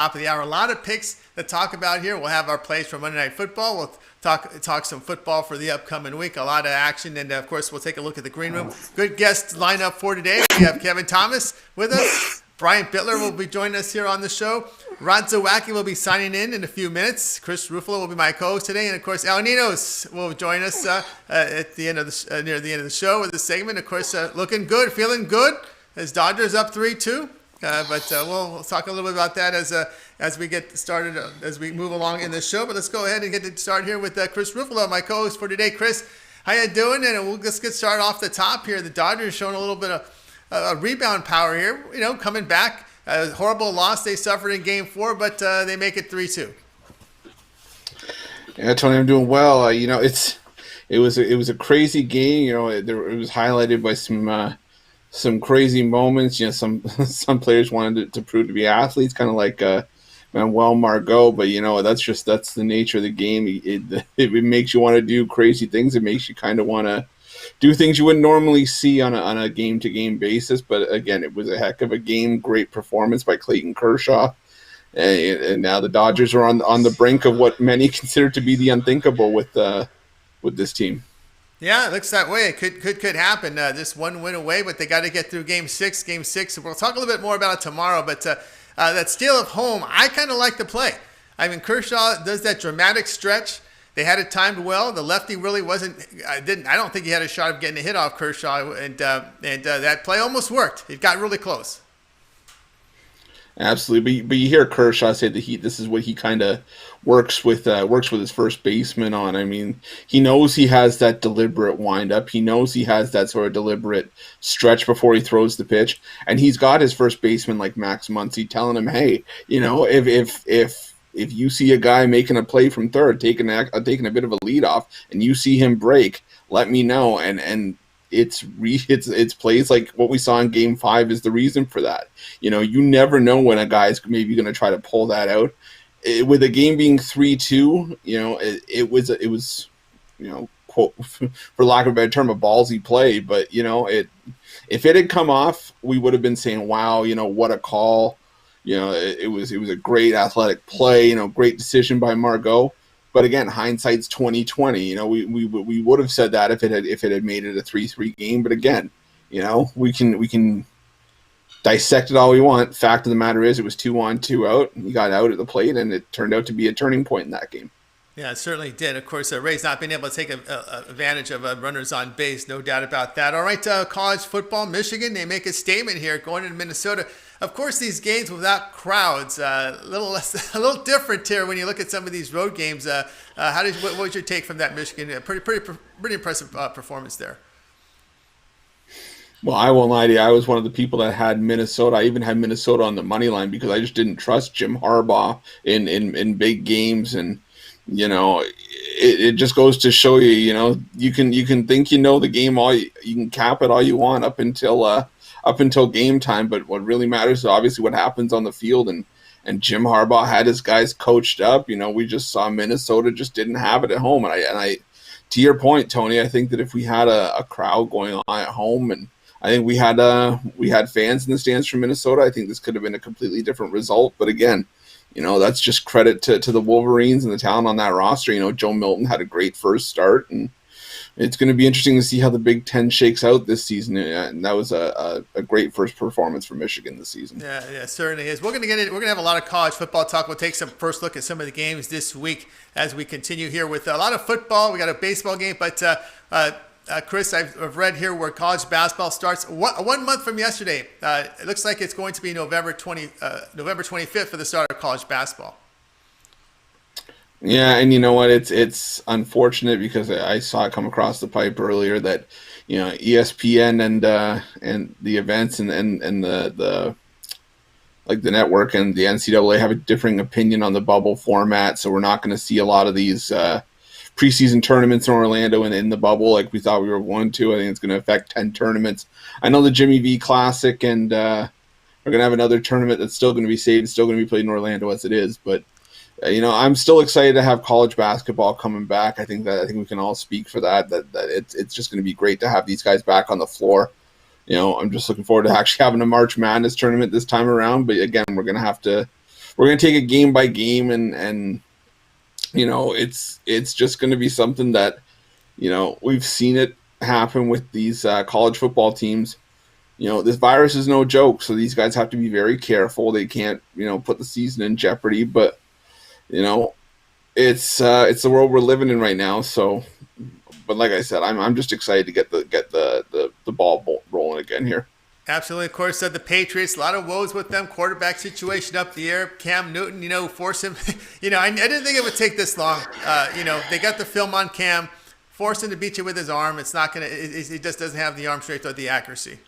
top of the hour. A lot of picks to talk about here. We'll have our plays for Monday Night Football. We'll talk some football for the upcoming week. A lot of action, and of course, we'll take a look at the green room. Good guest lineup for today. We have Kevin Thomas with us. Brian Bitler will be joining us here on the show. Rod Zawacki will be signing in a few minutes. Chris Ruffalo will be my co-host today, and of course, Al Ninos will join us at the end of the near the end of the show with this segment. Of course, looking good, feeling good. As Dodgers up 3-2. But we'll talk a little bit about that as we get started, as we move along in the show. But let's go ahead and get to start here with Chris Ruffalo, my co-host for today. Chris, how you doing? And we'll just get started off the top here. The Dodgers showing a little bit of rebound power here. You know, coming back. A horrible loss they suffered in Game 4, but they make it 3-2. Yeah, Tony, I'm doing well. You know, it was a crazy game. You know, it was highlighted by some crazy moments. You know, some players wanted to prove to be athletes, kind of like Manuel Margot. But you know, that's the nature of the game. It makes you want to do crazy things. It makes you kind of want to do things you wouldn't normally see on a game to game basis. But again, it was a heck of a game. Great performance by Clayton Kershaw. And now the Dodgers are on the brink of what many consider to be the unthinkable with this team. Yeah, it looks that way. It could happen. Just one win away, but they got to get through Game 6. We'll talk a little bit more about it tomorrow. But that steal of home, I kind of like the play. I mean, Kershaw does that dramatic stretch. They had it timed well. The lefty really wasn't. I don't think he had a shot of getting a hit off Kershaw, and that play almost worked. It got really close. Absolutely, but you hear Kershaw say that this is what he kind of works with his first baseman on. I mean, he knows he has that deliberate windup. He knows he has that sort of deliberate stretch before he throws the pitch, and he's got his first baseman like Max Muncy telling him, "Hey, you know, if you see a guy making a play from third, taking a bit of a lead off, and you see him break, let me know." And it's plays like what we saw in Game 5 is the reason for that. You know, you never know when a guy's maybe going to try to pull that out. With a game being 3-2, you know, it was you know, quote, for lack of a better term, a ballsy play. But you know, if it had come off, we would have been saying, "Wow, you know, what a call." You know, it was a great athletic play. You know, great decision by Margot. But again, hindsight's 20/20. You know, we would have said that if it had made it a 3-3 game. But again, you know, we can dissect it all we want. Fact of the matter is, it was 2 on, 2 out. He got out at the plate, and it turned out to be a turning point in that game. Yeah, it certainly did. Of course, Ray's not being able to take advantage of runners on base, no doubt about that. All right, college football, Michigan, they make a statement here going into Minnesota. Of course, these games without crowds, a little different here when you look at some of these road games. What was your take from that Michigan? Pretty impressive performance there. Well, I won't lie to you. I was one of the people that had Minnesota. I even had Minnesota on the money line because I just didn't trust Jim Harbaugh in big games. And you know, it just goes to show you. You know, you can think you know the game you can cap it all you want up until game time, but what really matters is obviously what happens on the field. And Jim Harbaugh had his guys coached up. You know, we just saw Minnesota just didn't have it at home. And I to your point, Tony, I think that if we had a crowd going on at home, and I think we had fans in the stands from Minnesota, I think this could have been a completely different result. But again, you know, that's just credit to the Wolverines and the talent on that roster. You know, Joe Milton had a great first start, and it's going to be interesting to see how the Big Ten shakes out this season. And that was a great first performance for Michigan this season. Yeah, it certainly is. We're going to have a lot of college football talk. We'll take some first look at some of the games this week as we continue here with a lot of football. We got a baseball game, but Chris, I've read here where college basketball starts 1 month from yesterday. It looks like it's going to be November 25th for the start of college basketball. Yeah, and you know what? It's unfortunate because I saw it come across the pipe earlier that, you know, ESPN and the events and the like the network and the NCAA have a differing opinion on the bubble format, so we're not going to see a lot of these preseason tournaments in Orlando and in the bubble like we thought we were going to. I think it's going to affect 10 tournaments. I know the Jimmy V Classic, and we're going to have another tournament that's still going to be saved, still going to be played in Orlando as it is, but. You know, I'm still excited to have college basketball coming back. I think we can all speak for that it's just going to be great to have these guys back on the floor. You know, I'm just looking forward to actually having a March Madness tournament this time around. But again, we're going to we're going to take it game by game, and it's just going to be something that we've seen it happen with these college football teams. This virus is no joke, so these guys have to be very careful. They can't put the season in jeopardy, but it's the world we're living in right now. So, but like I said, I'm just excited to get the ball rolling again here. Absolutely. Of course, the Patriots, a lot of woes with them. Quarterback situation up the air. Cam Newton, force him. I didn't think it would take this long. They got the film on Cam. Force him to beat you with his arm. It's not going to, he just doesn't have the arm strength or the accuracy.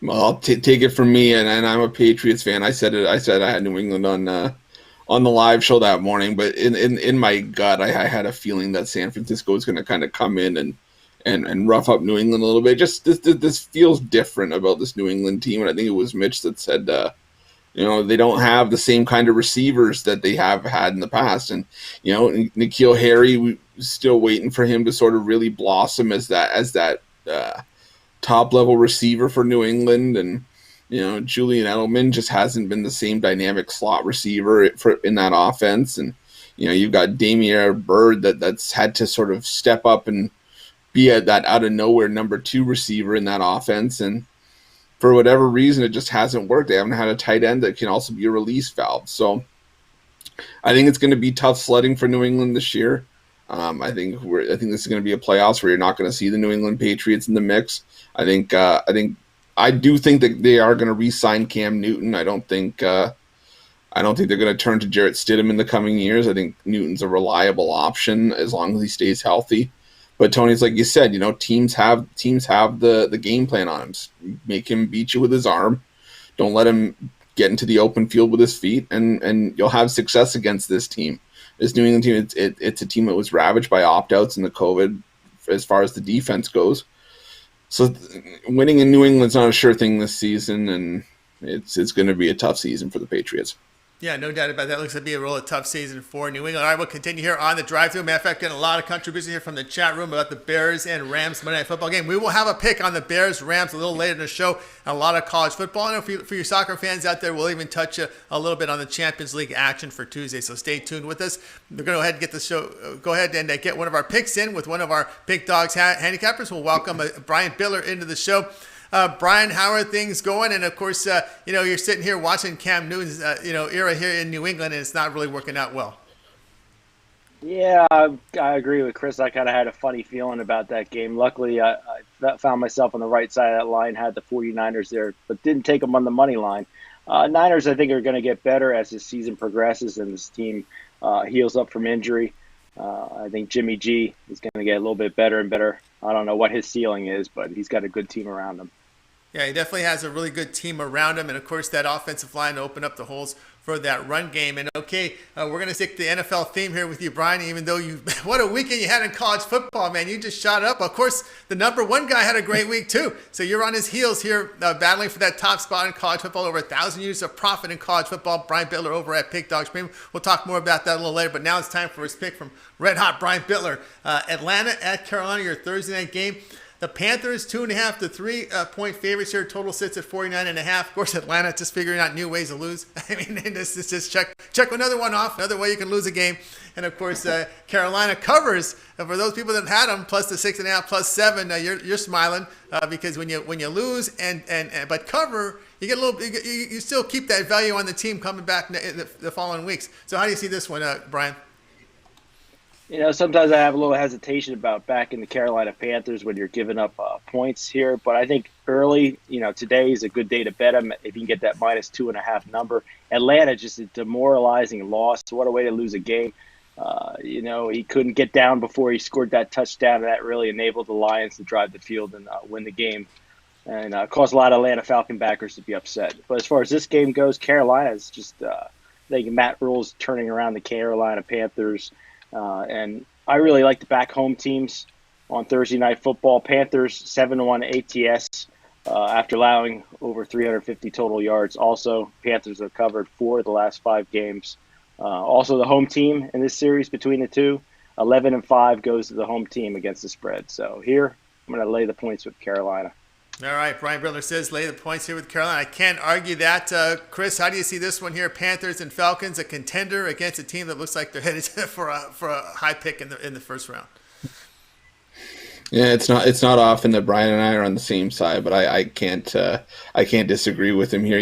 Well, take it from me, and I'm a Patriots fan. I said I had New England on the live show that morning, but in my gut, I had a feeling that San Francisco was going to kind of come in and rough up New England a little bit. Just this feels different about this New England team, and I think it was Mitch that said, they don't have the same kind of receivers that they have had in the past, and N'Keal Harry, we're still waiting for him to sort of really blossom as that top level receiver for New England, and Julian Edelman just hasn't been the same dynamic slot receiver in that offense, and you've got Damiere Byrd that's had to sort of step up and be at that out of nowhere number 2 receiver in that offense, and for whatever reason it just hasn't worked. They haven't had a tight end that can also be a release valve. So I think it's going to be tough sledding for New England this year. I think this is going to be a playoffs where you're not going to see the New England Patriots in the mix. I do think that they are going to re-sign Cam Newton. I don't think they're going to turn to Jarrett Stidham in the coming years. I think Newton's a reliable option as long as he stays healthy. But Tony's, like you said, teams have the game plan on him. Make him beat you with his arm. Don't let him get into the open field with his feet, and you'll have success against this team. This New England team, it's a team that was ravaged by opt-outs in the COVID as far as the defense goes. So winning in New England's not a sure thing this season, and it's going to be a tough season for the Patriots. Yeah, no doubt about that. Looks like to be a really tough season for New England. All right, we'll continue here on the drive-through. Matter of fact, getting a lot of contributions here from the chat room about the Bears and Rams Monday Night Football game. We will have a pick on the Bears-Rams a little later in the show, and a lot of college football. I know for your soccer fans out there, we'll even touch a little bit on the Champions League action for Tuesday, so stay tuned with us. We're going to go ahead and get the show. Go ahead and get one of our picks in with one of our Big Dogs handicappers. We'll welcome Brian Bitler into the show. Brian, how are things going? And of course, you're sitting here watching Cam Newton's, era here in New England, and it's not really working out well. Yeah, I agree with Chris. I kind of had a funny feeling about that game. Luckily, I found myself on the right side of that line, had the 49ers there, but didn't take them on the money line. Niners, I think, are going to get better as the season progresses and this team heals up from injury. I think Jimmy G is going to get a little bit better and better. I don't know what his ceiling is, but he's got a good team around him. Yeah, he definitely has a really good team around him. And, of course, that offensive line to open up the holes for that run game. And, okay, we're going to stick the NFL theme here with you, Brian, even though what a weekend you had in college football, man. You just shot up. Of course, the number 1 guy had a great week, too. So you're on his heels here battling for that top spot in college football. Over 1,000 years of profit in college football. Brian Bitler over at Big Dogs Premium. We'll talk more about that a little later. But now it's time for his pick from Red Hot Brian Bitler. Atlanta at Carolina, your Thursday night game. The Panthers, 2.5 to 3 point favorites here. Total sits at 49.5. Of course, Atlanta just figuring out new ways to lose. I mean, this is just check another one off. Another way you can lose a game. And of course, Carolina covers. For those people that had them, plus the 6.5, plus 7, you're smiling because when you lose but cover, you get a little. You still keep that value on the team coming back the following weeks. So how do you see this one, Brian? Sometimes I have a little hesitation about backing the Carolina Panthers when you're giving up points here. But I think early, today is a good day to bet them if you can get that -2.5 number. Atlanta, just a demoralizing loss. What a way to lose a game. He couldn't get down before he scored that touchdown, and that really enabled the Lions to drive the field and win the game. And caused a lot of Atlanta Falcon backers to be upset. But as far as this game goes, Carolina is just, I think Matt Rule's turning around the Carolina Panthers. And I really like the back home teams on Thursday Night Football. Panthers 7-1 ATS after allowing over 350 total yards. Also, Panthers have covered 4 of the last 5 games. Also, the home team in this series between the two, 11-5 goes to the home team against the spread. So here, I'm going to lay the points with Carolina. All right, Brian Bitler says lay the points here with Carolina. I can't argue that. Chris, how do you see this one here? Panthers and Falcons, a contender against a team that looks like they're headed for a high pick in the first round. Yeah, it's not often that Brian and I are on the same side, but I can't disagree with him here.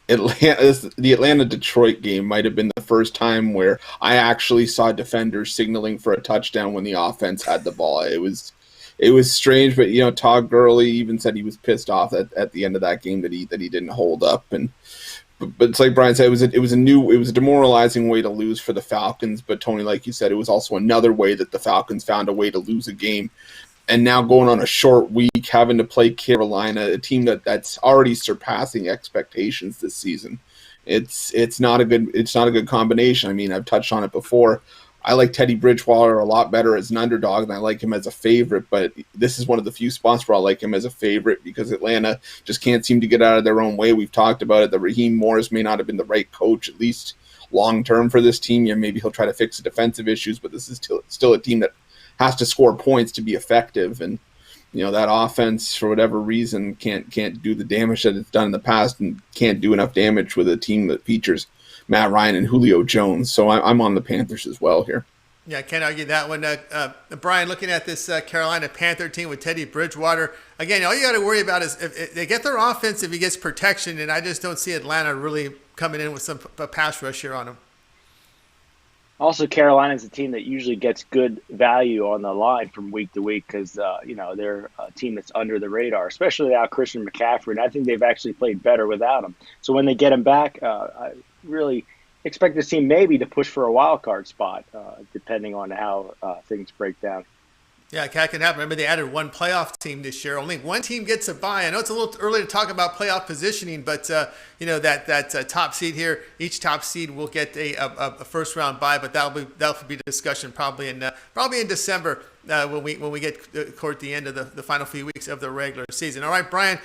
The Atlanta Detroit game might have been the first time where I actually saw defenders signaling for a touchdown when the offense had the ball. It was strange, but Todd Gurley even said he was pissed off at the end of that game that he didn't hold up. But it's like Brian said, it was a demoralizing way to lose for the Falcons. But Tony, like you said, it was also another way that the Falcons found a way to lose a game. And now going on a short week, having to play Carolina, a team that's already surpassing expectations this season. It's not a good combination. I mean, I've touched on it before. I like Teddy Bridgewater a lot better as an underdog than I like him as a favorite, but this is one of the few spots where I like him as a favorite because Atlanta just can't seem to get out of their own way. We've talked about it. That Raheem Morris may not have been the right coach, at least long-term for this team. Maybe he'll try to fix the defensive issues, but this is still a team that has to score points to be effective. And, that offense, for whatever reason, can't do the damage that it's done in the past and can't do enough damage with a team that features Matt Ryan and Julio Jones. So I'm on the Panthers as well here. Yeah, I can't argue that one. Brian, looking at this Carolina Panther team with Teddy Bridgewater, again, all you got to worry about is if they get their offense, if he gets protection, and I just don't see Atlanta really coming in with some pass rush here on him. Also, Carolina's a team that usually gets good value on the line from week to week because, they're a team that's under the radar, especially without Christian McCaffrey. And I think they've actually played better without him. So when they get him back, I really expect this team maybe to push for a wild card spot, depending on how things break down. Yeah, that can happen. Remember, they added one playoff team this year. Only one team gets a bye. I know it's a little early to talk about playoff positioning, but that top seed here, each top seed will get a first round bye, but that'll be discussion probably in December when we get toward the end of the final few weeks of the regular season. All right, Brian,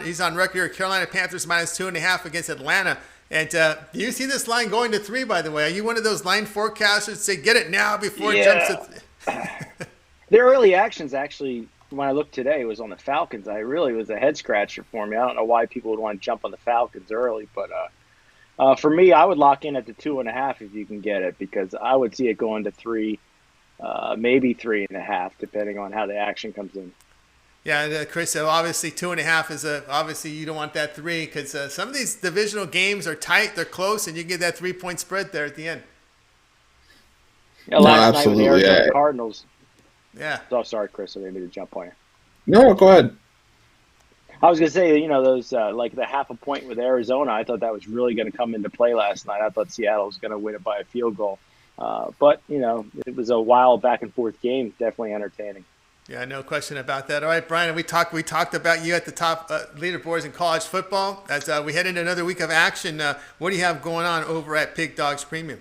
he's on record here. Carolina Panthers -2.5 against Atlanta. And do you see this line going to 3, by the way? Are you one of those line forecasters say get it now before it jumps to Their early actions, actually, when I looked today, was on the Falcons. I really was a head scratcher for me. I don't know why people would want to jump on the Falcons early, but for me, I would lock in at the 2.5 if you can get it, because I would see it going to 3, maybe 3.5, depending on how the action comes in. Yeah, Chris, so obviously 2.5 is obviously you don't want that 3 because some of these divisional games are tight, they're close, and you get that 3-point spread there at the end. Yeah, last night with the Arizona Cardinals. Yeah. Oh, sorry, Chris. I didn't mean to jump on you. No, go ahead. I was going to say, those like the half a point with Arizona, I thought that was really going to come into play last night. I thought Seattle was going to win it by a field goal. But, it was a wild back-and-forth game, definitely entertaining. Yeah, no question about that. All right, Brian, we talked about you at the top leaderboards in college football. As we head into another week of action, what do you have going on over at Pig Dogs Premium?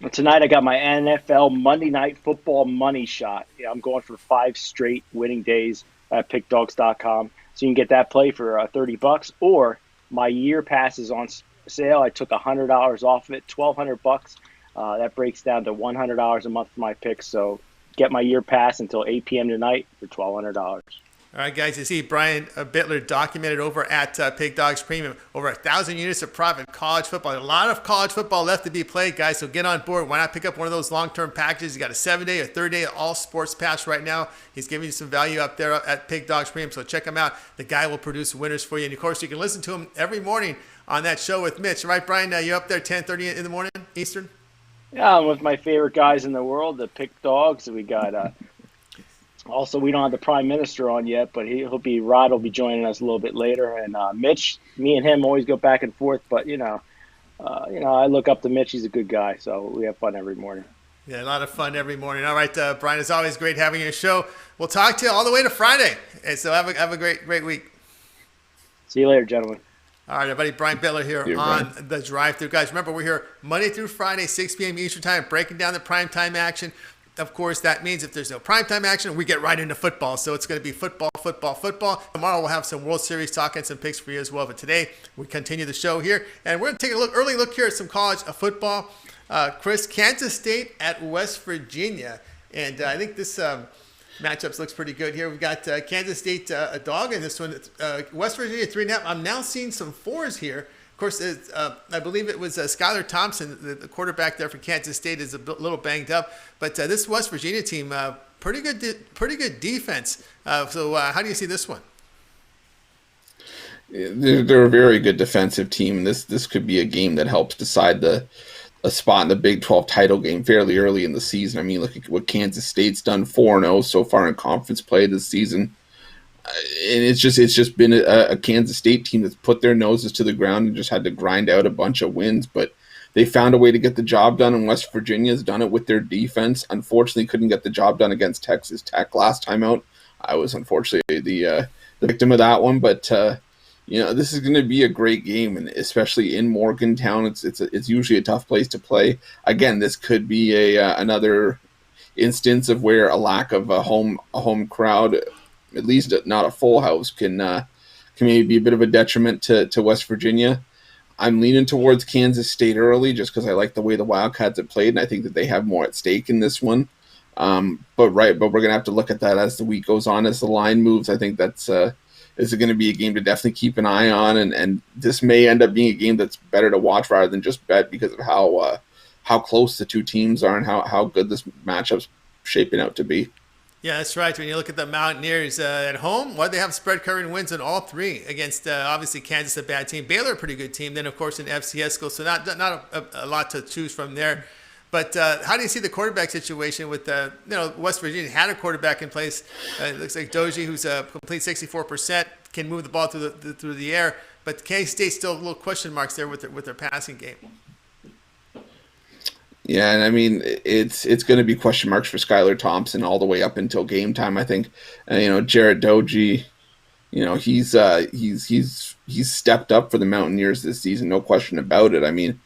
Well, tonight I got my NFL Monday Night Football money shot. Yeah, I'm going for 5 straight winning days at pickdogs.com. So you can get that play for $30, or my year pass is on sale. I took $100 off of it, $1,200. That breaks down to $100 a month for my picks. So get my year pass until 8 p.m. tonight for $1,200. All right, guys, you see Brian Bitler documented over at Pig Dogs Premium. Over 1,000 units of profit college football. A lot of college football left to be played, guys, so get on board. Why not pick up one of those long-term packages? You got a 7-day or 30-day all-sports pass right now. He's giving you some value up there at Pig Dogs Premium, so check him out. The guy will produce winners for you. And, of course, you can listen to him every morning on that show with Mitch. Right, Brian? You're up there 10:30 in the morning, Eastern? Yeah, I'm with my favorite guys in the world, the Pick Dogs. We got also, we don't have the Prime Minister on yet, but Rod will be joining us a little bit later. And Mitch, me and him always go back and forth, but I look up to Mitch. He's a good guy, so we have fun every morning. Yeah, a lot of fun every morning. All right, Brian, it's always great having your show. We'll talk to you all the way to Friday. And so have a great week. See you later, gentlemen. All right, everybody. Brian Bitler here on The Drive-Thru. Guys, remember, we're here Monday through Friday, 6 p.m. Eastern Time, breaking down the primetime action. Of course, that means if there's no primetime action, we get right into football. So it's going to be football. Tomorrow we'll have some World Series talk and some picks for you as well. But today we continue the show here, and we're going to take a early look here at some college football. Chris, Kansas State at West Virginia, and I think this Matchups looks pretty good here. We've got Kansas State a dog in this one. West Virginia 3.5. I'm now seeing some 4s here. Of course, I believe it was Skylar Thompson, the quarterback there for Kansas State, is a little banged up. But this West Virginia team, pretty good defense. So how do you see this one? They're a very good defensive team. This could be a game that helps decide a spot in the Big 12 title game fairly early in the season. I mean, look at what Kansas State's done, 4-0 so far in conference play this season. And it's just been a Kansas State team that's put their noses to the ground and just had to grind out a bunch of wins. But they found a way to get the job done, and West Virginia's done it with their defense. Unfortunately, couldn't get the job done against Texas Tech last time out. I was unfortunately the victim of that one, but this is going to be a great game, and especially in Morgantown, it's usually a tough place to play. Again, this could be another instance of where a lack of a home crowd, at least not a full house, can maybe be a bit of a detriment to West Virginia. I'm leaning towards Kansas State early just because I like the way the Wildcats have played, and I think that they have more at stake in this one. But we're going to have to look at that as the week goes on, as the line moves. I think that's is going to be a game to definitely keep an eye on, and this may end up being a game that's better to watch rather than just bet because of how close the two teams are and how good this matchup's shaping out to be. Yeah, that's right. When you look at the Mountaineers at home, they have spread covering wins in all 3 against obviously Kansas, a bad team. Baylor, a pretty good team. Then, of course, in FCS school, so not a lot to choose from there. But how do you see the quarterback situation with West Virginia had a quarterback in place? It looks like Doji, who's a complete 64%, can move the ball through the air. But K-State still a little question marks there with their passing game. Yeah, and I mean it's going to be question marks for Skylar Thompson all the way up until game time. I think, Jared Doji, he's stepped up for the Mountaineers this season, no question about it. I mean,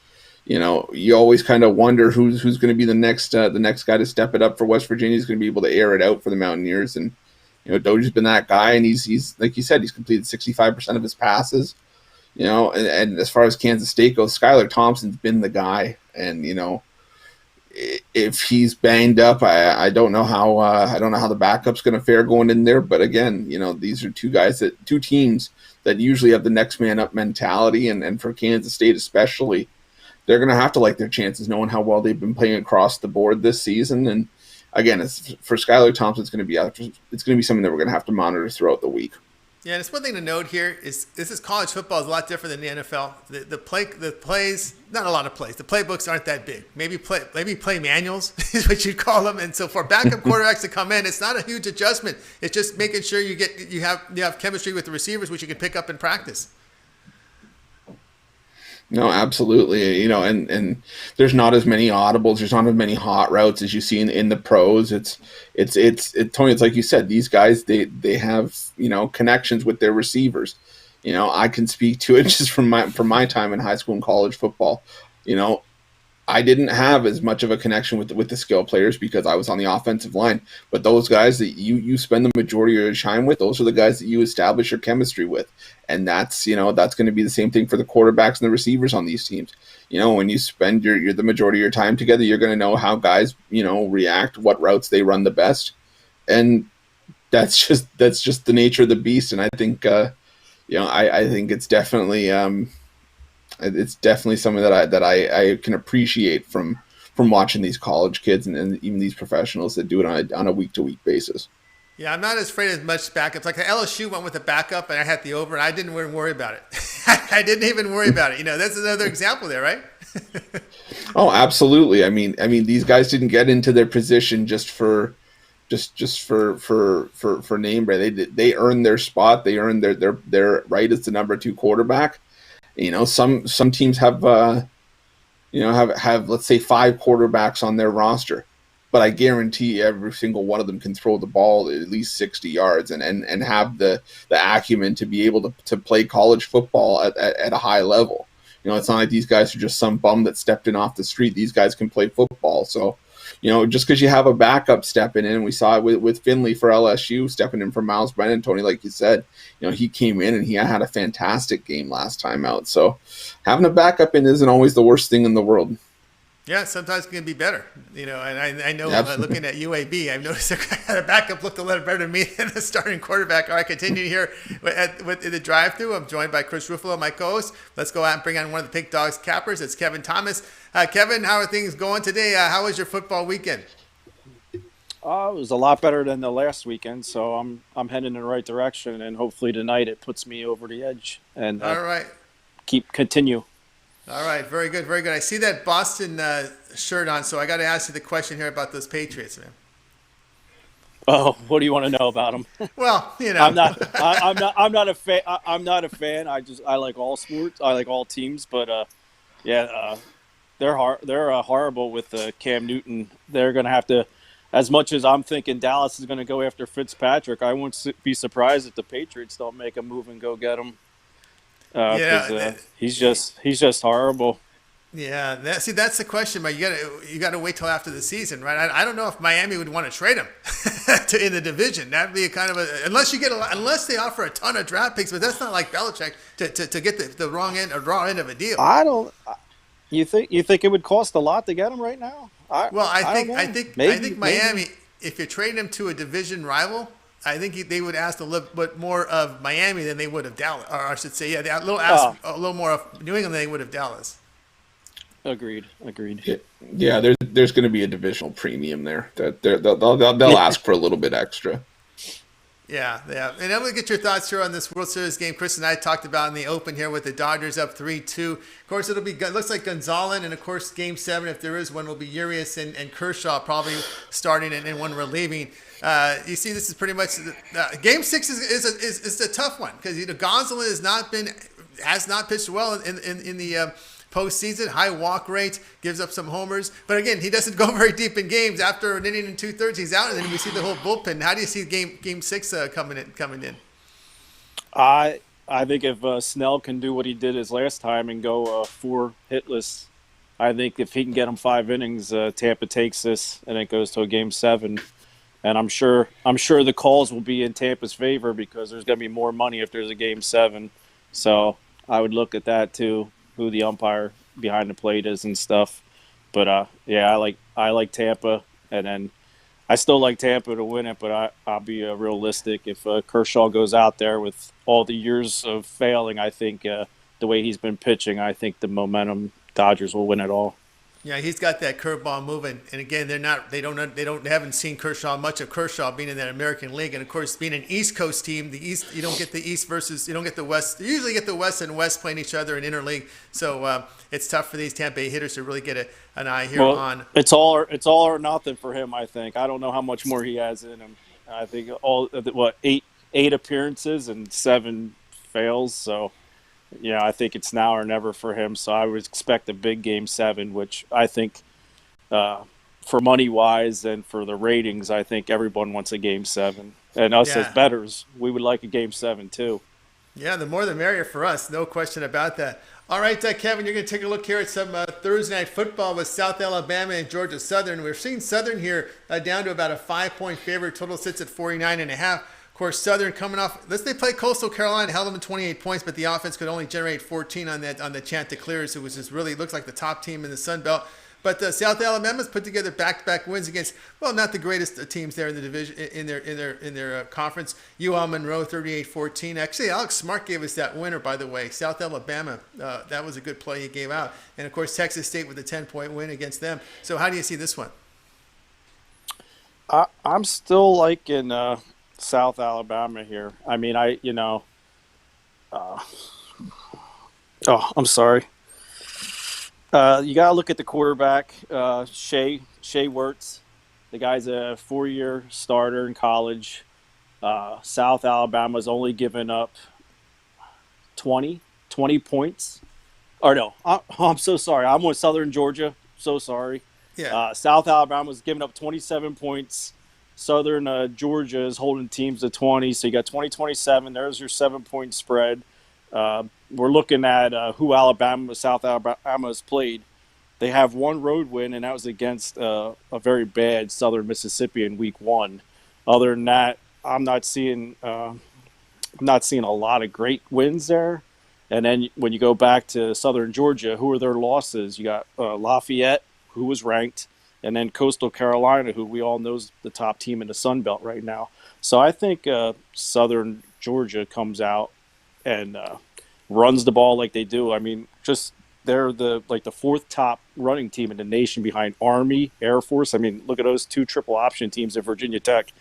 you always kind of wonder who's going to be the next guy to step it up for West Virginia. He's going to be able to air it out for the Mountaineers, and Doji's been that guy, and he's like you said, he's completed 65% of his passes. And as far as Kansas State goes, Skylar Thompson's been the guy, and if he's banged up, I don't know how the backup's going to fare going in there. But again, these are two teams that usually have the next man up mentality, and for Kansas State especially, they're going to have to like their chances, knowing how well they've been playing across the board this season. And again, for Skylar Thompson, it's going to be something that we're going to have to monitor throughout the week. Yeah, and it's one thing to note here is this is college football is a lot different than the NFL. The plays, not a lot of plays. The playbooks aren't that big. Maybe play manuals is what you'd call them. And so for backup quarterbacks to come in, it's not a huge adjustment. It's just making sure you have chemistry with the receivers, which you can pick up in practice. No, absolutely. And there's not as many audibles, there's not as many hot routes as you see in the pros. It's Tony, it's like you said, these guys, they have, connections with their receivers. I can speak to it just from my time in high school and college football. I didn't have as much of a connection with the skill players because I was on the offensive line. But those guys that you spend the majority of your time with, those are the guys that you establish your chemistry with. And that's going to be the same thing for the quarterbacks and the receivers on these teams. When you spend the majority of your time together, you're going to know how guys, react, what routes they run the best. And that's just the nature of the beast. And I think, I think it's definitely something that I can appreciate from watching these college kids and even these professionals that do it on a week-to-week basis. Yeah, I'm not as afraid of much backups. Like the LSU went with the backup, and I had the over, and I didn't even worry about it. I didn't even worry about it. That's another example there, right? Oh, absolutely. I mean, these guys didn't get into their position just for name brand. They earned their spot. They earned their right as the number 2 quarterback. Some teams have let's say 5 quarterbacks on their roster, but I guarantee every single one of them can throw the ball at least 60 yards and have the acumen to be able to play college football at a high level. It's not like these guys are just some bum that stepped in off the street. These guys can play football. So, just because you have a backup stepping in, we saw it with Finley for LSU stepping in for Miles Brennan, Tony, like you said, he came in and he had a fantastic game last time out. So having a backup in isn't always the worst thing in the world. Yeah, sometimes it can be better, and I know looking at UAB, I've noticed a backup looked a little better to me than the starting quarterback. All right, continue here with the drive-through. I'm joined by Chris Ruffalo, my co-host. Let's go out and bring on one of the Pink Dogs cappers. It's Kevin Thomas. Kevin, how are things going today? How was your football weekend? It was a lot better than the last weekend, so I'm heading in the right direction, and hopefully tonight it puts me over the edge and all right, continue. All right, very good, very good. I see that Boston shirt on, so I got to ask you the question here about those Patriots, man. Oh, what do you want to know about them? Well, I'm not a fan. I'm not a fan. I like all sports. I like all teams, but they're horrible with Cam Newton. They're going to have to. As much as I'm thinking Dallas is going to go after Fitzpatrick, I won't be surprised if the Patriots don't make a move and go get him. He's just horrible. Yeah, that's the question, but you got to wait till after the season, right? I don't know if Miami would want to trade him in the division. That'd be a kind of unless they offer a ton of draft picks, but that's not like Belichick to get the raw end of a deal. I don't. You think it would cost a lot to get him right now? I think Miami, if you're trading him to a division rival, I think they would ask a little bit more of Miami than they would of Dallas, or I should say, a little more of New England than they would of Dallas. Agreed. Yeah, there's going to be a divisional premium there. They'll ask for a little bit extra. Yeah. And I'm going to get your thoughts here on this World Series game. Chris and I talked about in the open here with the Dodgers up 3-2. Of course, it looks like Gonzalez, and of course, Game 7, if there is one, will be Urias and Kershaw probably starting and one relieving. You see, this is pretty much Game 6 is a tough one because Gonzalez has not pitched well in the postseason. High walk rate, gives up some homers, but again, he doesn't go very deep in games. After an inning and 2/3, he's out, and then we see the whole bullpen. How do you see Game 6 coming in? I think if Snell can do what he did his last time and go 4 hitless, I think if he can get him 5 innings, Tampa takes this and it goes to a Game 7. And I'm sure the calls will be in Tampa's favor because there's going to be more money if there's a Game 7. So I would look at that too, who the umpire behind the plate is and stuff. But I like Tampa, and then I still like Tampa to win it. But I'll be realistic. If Kershaw goes out there with all the years of failing, I think the way he's been pitching, I think the momentum Dodgers will win it all. Yeah, he's got that curveball moving, and again, they haven't seen much of Kershaw being in that American League, and of course, being an East Coast team, the East you don't get the West. You usually get the West and West playing each other in interleague, so it's tough for these Tampa Bay hitters to really get an eye here on. It's all or nothing for him. I think I don't know how much more he has in him. I think eight appearances and 7 fails, so. Yeah, I think it's now or never for him. So I would expect a big Game 7, which I think for money-wise and for the ratings, I think everyone wants a Game 7. And us as bettors, we would like a Game 7 too. Yeah, the more the merrier for us. No question about that. All right, Kevin, you're going to take a look here at some Thursday night football with South Alabama and Georgia Southern. We're seeing Southern here down to about a 5-point favorite. Total sits at 49.5. Of course, Southern coming off. They played Coastal Carolina, held them to 28 points, but the offense could only generate 14 on the Chanticleers, who was just really looks like the top team in the Sun Belt. But South Alabama's put together back-to-back wins against not the greatest teams there in the division in their conference. UL Monroe 38-14. Actually, Alex Smart gave us that winner, by the way. South Alabama, that was a good play he gave out, and of course Texas State with a 10-point win against them. So how do you see this one? I'm still liking South Alabama here. I mean, I'm sorry. You got to look at the quarterback, Shea Wirtz. The guy's a 4-year starter in college. South Alabama's only given up 20 points. Or no, I'm so sorry. I'm with Southern Georgia. So sorry. Yeah. South Alabama's given up 27 points. Southern Georgia is holding teams to 20, so you got 20-27. There's your 7-point spread. We're looking at who South Alabama has played. They have one road win, and that was against a very bad Southern Mississippi in Week 1. Other than that, I'm not seeing a lot of great wins there. And then when you go back to Southern Georgia, who are their losses? You got Lafayette, who was ranked, and then Coastal Carolina, who we all know is the top team in the Sun Belt right now. So I think Southern Georgia comes out and runs the ball like they do. I mean, just they're the fourth top running team in the nation behind Army, Air Force. I mean, look at those two triple option teams at Virginia Tech.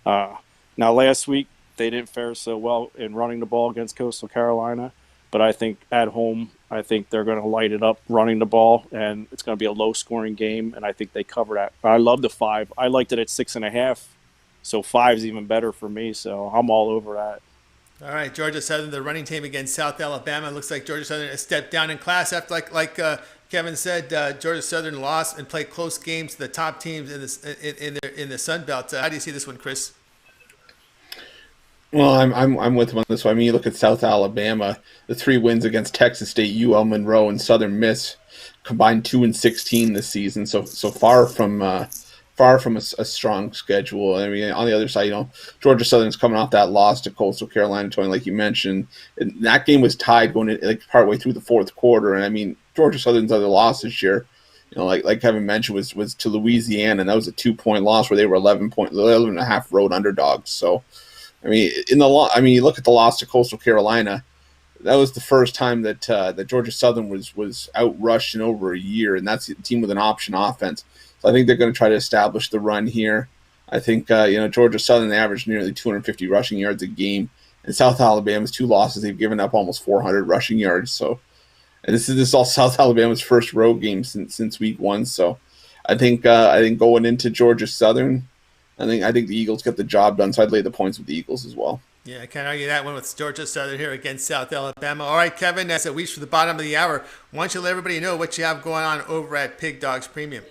Now, last week they didn't fare so well in running the ball against Coastal Carolina, but I think at home, I think they're going to light it up running the ball, and it's going to be a low-scoring game, and I think they cover that. I love the 5. I liked it at 6.5, so 5 is even better for me, so I'm all over that. All right, Georgia Southern, the running team against South Alabama. It looks like Georgia Southern has stepped down in class after, like Kevin said, Georgia Southern lost and played close games to the top teams in the Sun Belt. How do you see this one, Chris? Well, I'm with him on this one. I mean, you look at South Alabama, the 3 wins against Texas State, UL Monroe, and Southern Miss, combined 2-16 this season. So far from a strong schedule. I mean, on the other side, Georgia Southern's coming off that loss to Coastal Carolina, Tony, like you mentioned. And that game was tied going in, partway through the fourth quarter. And I mean, Georgia Southern's other loss this year, like Kevin mentioned, was to Louisiana, and that was a 2-point loss where they were 11.5 road underdogs. So. I mean, you look at the loss to Coastal Carolina. That was the first time that Georgia Southern was outrushed in over a year, and that's a team with an option offense. So I think they're going to try to establish the run here. I think Georgia Southern, they averaged nearly 250 rushing yards a game, and South Alabama's 2 losses, they've given up almost 400 rushing yards. So, and this is all South Alabama's first road game since week 1. So, I think going into Georgia Southern. I think the Eagles get the job done, so I'd lay the points with the Eagles as well. Yeah, I can't argue that one with Georgia Southern here against South Alabama. All right, Kevin, as we reach for the bottom of the hour, why don't you let everybody know what you have going on over at Pig Dogs Premium?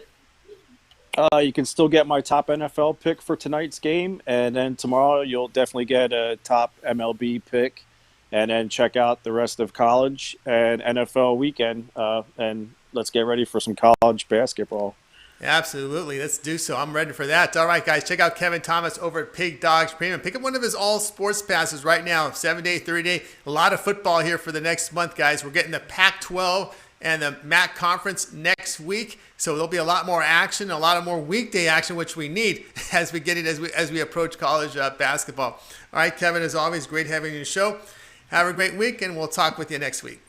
You can still get my top NFL pick for tonight's game, and then tomorrow you'll definitely get a top MLB pick, and then check out the rest of college and NFL weekend, and let's get ready for some college basketball. Absolutely. Let's do so. I'm ready for that. All right, guys. Check out Kevin Thomas over at Pig Dogs Premium. Pick up one of his all sports passes right now. 7-day, 3-day. A lot of football here for the next month, guys. We're getting the Pac-12 and the MAC conference next week. So there'll be a lot more action, a lot of more weekday action, which we need as we approach college basketball. All right, Kevin, as always, great having you on the show. Have a great week, and we'll talk with you next week.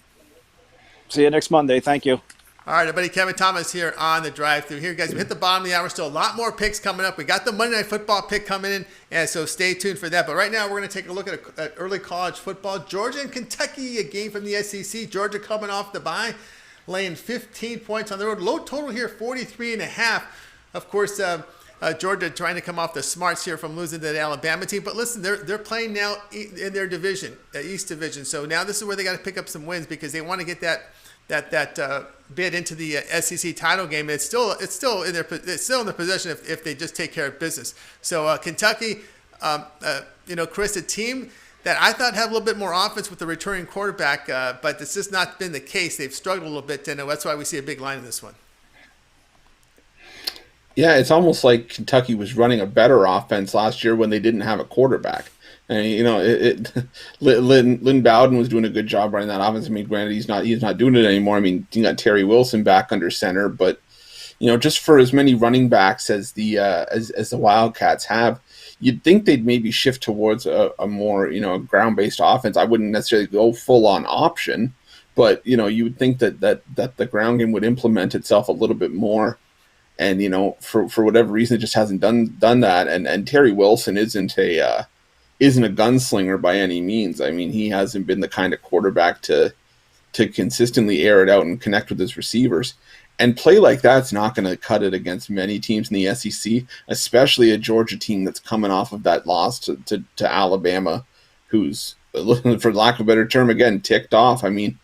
See you next Monday. Thank you. All right, everybody, Kevin Thomas here on the drive-thru. Here, guys, we hit the bottom of the hour. Still a lot more picks coming up. We got the Monday Night Football pick coming in, and so stay tuned for that. But right now, we're going to take a look at early college football. Georgia and Kentucky, a game from the SEC. Georgia coming off the bye, laying 15 points on the road. Low total here, 43.5. Of course, Georgia trying to come off the smarts here from losing to the Alabama team. But listen, they're playing now in their division, East Division. So now this is where they got to pick up some wins because they want to get that bid into the SEC title game. It's still in their possession if they just take care of business. So Kentucky, Chris, a team that I thought had a little bit more offense with the returning quarterback, but this has not been the case. They've struggled a little bit, and that's why we see a big line in this one. Yeah, it's almost like Kentucky was running a better offense last year when they didn't have a quarterback. And Lynn Bowden was doing a good job running that offense. I mean, granted, he's not doing it anymore. I mean, you got Terry Wilson back under center, but just for as many running backs as the Wildcats have, you'd think they'd maybe shift towards a more ground-based offense. I wouldn't necessarily go full on option, but you would think that the ground game would implement itself a little bit more. And for whatever reason, it just hasn't done that. And Terry Wilson isn't a gunslinger by any means. I mean, he hasn't been the kind of quarterback to consistently air it out and connect with his receivers. And play like that's not going to cut it against many teams in the SEC, especially a Georgia team that's coming off of that loss to Alabama, who's, for lack of a better term, again, ticked off. I mean,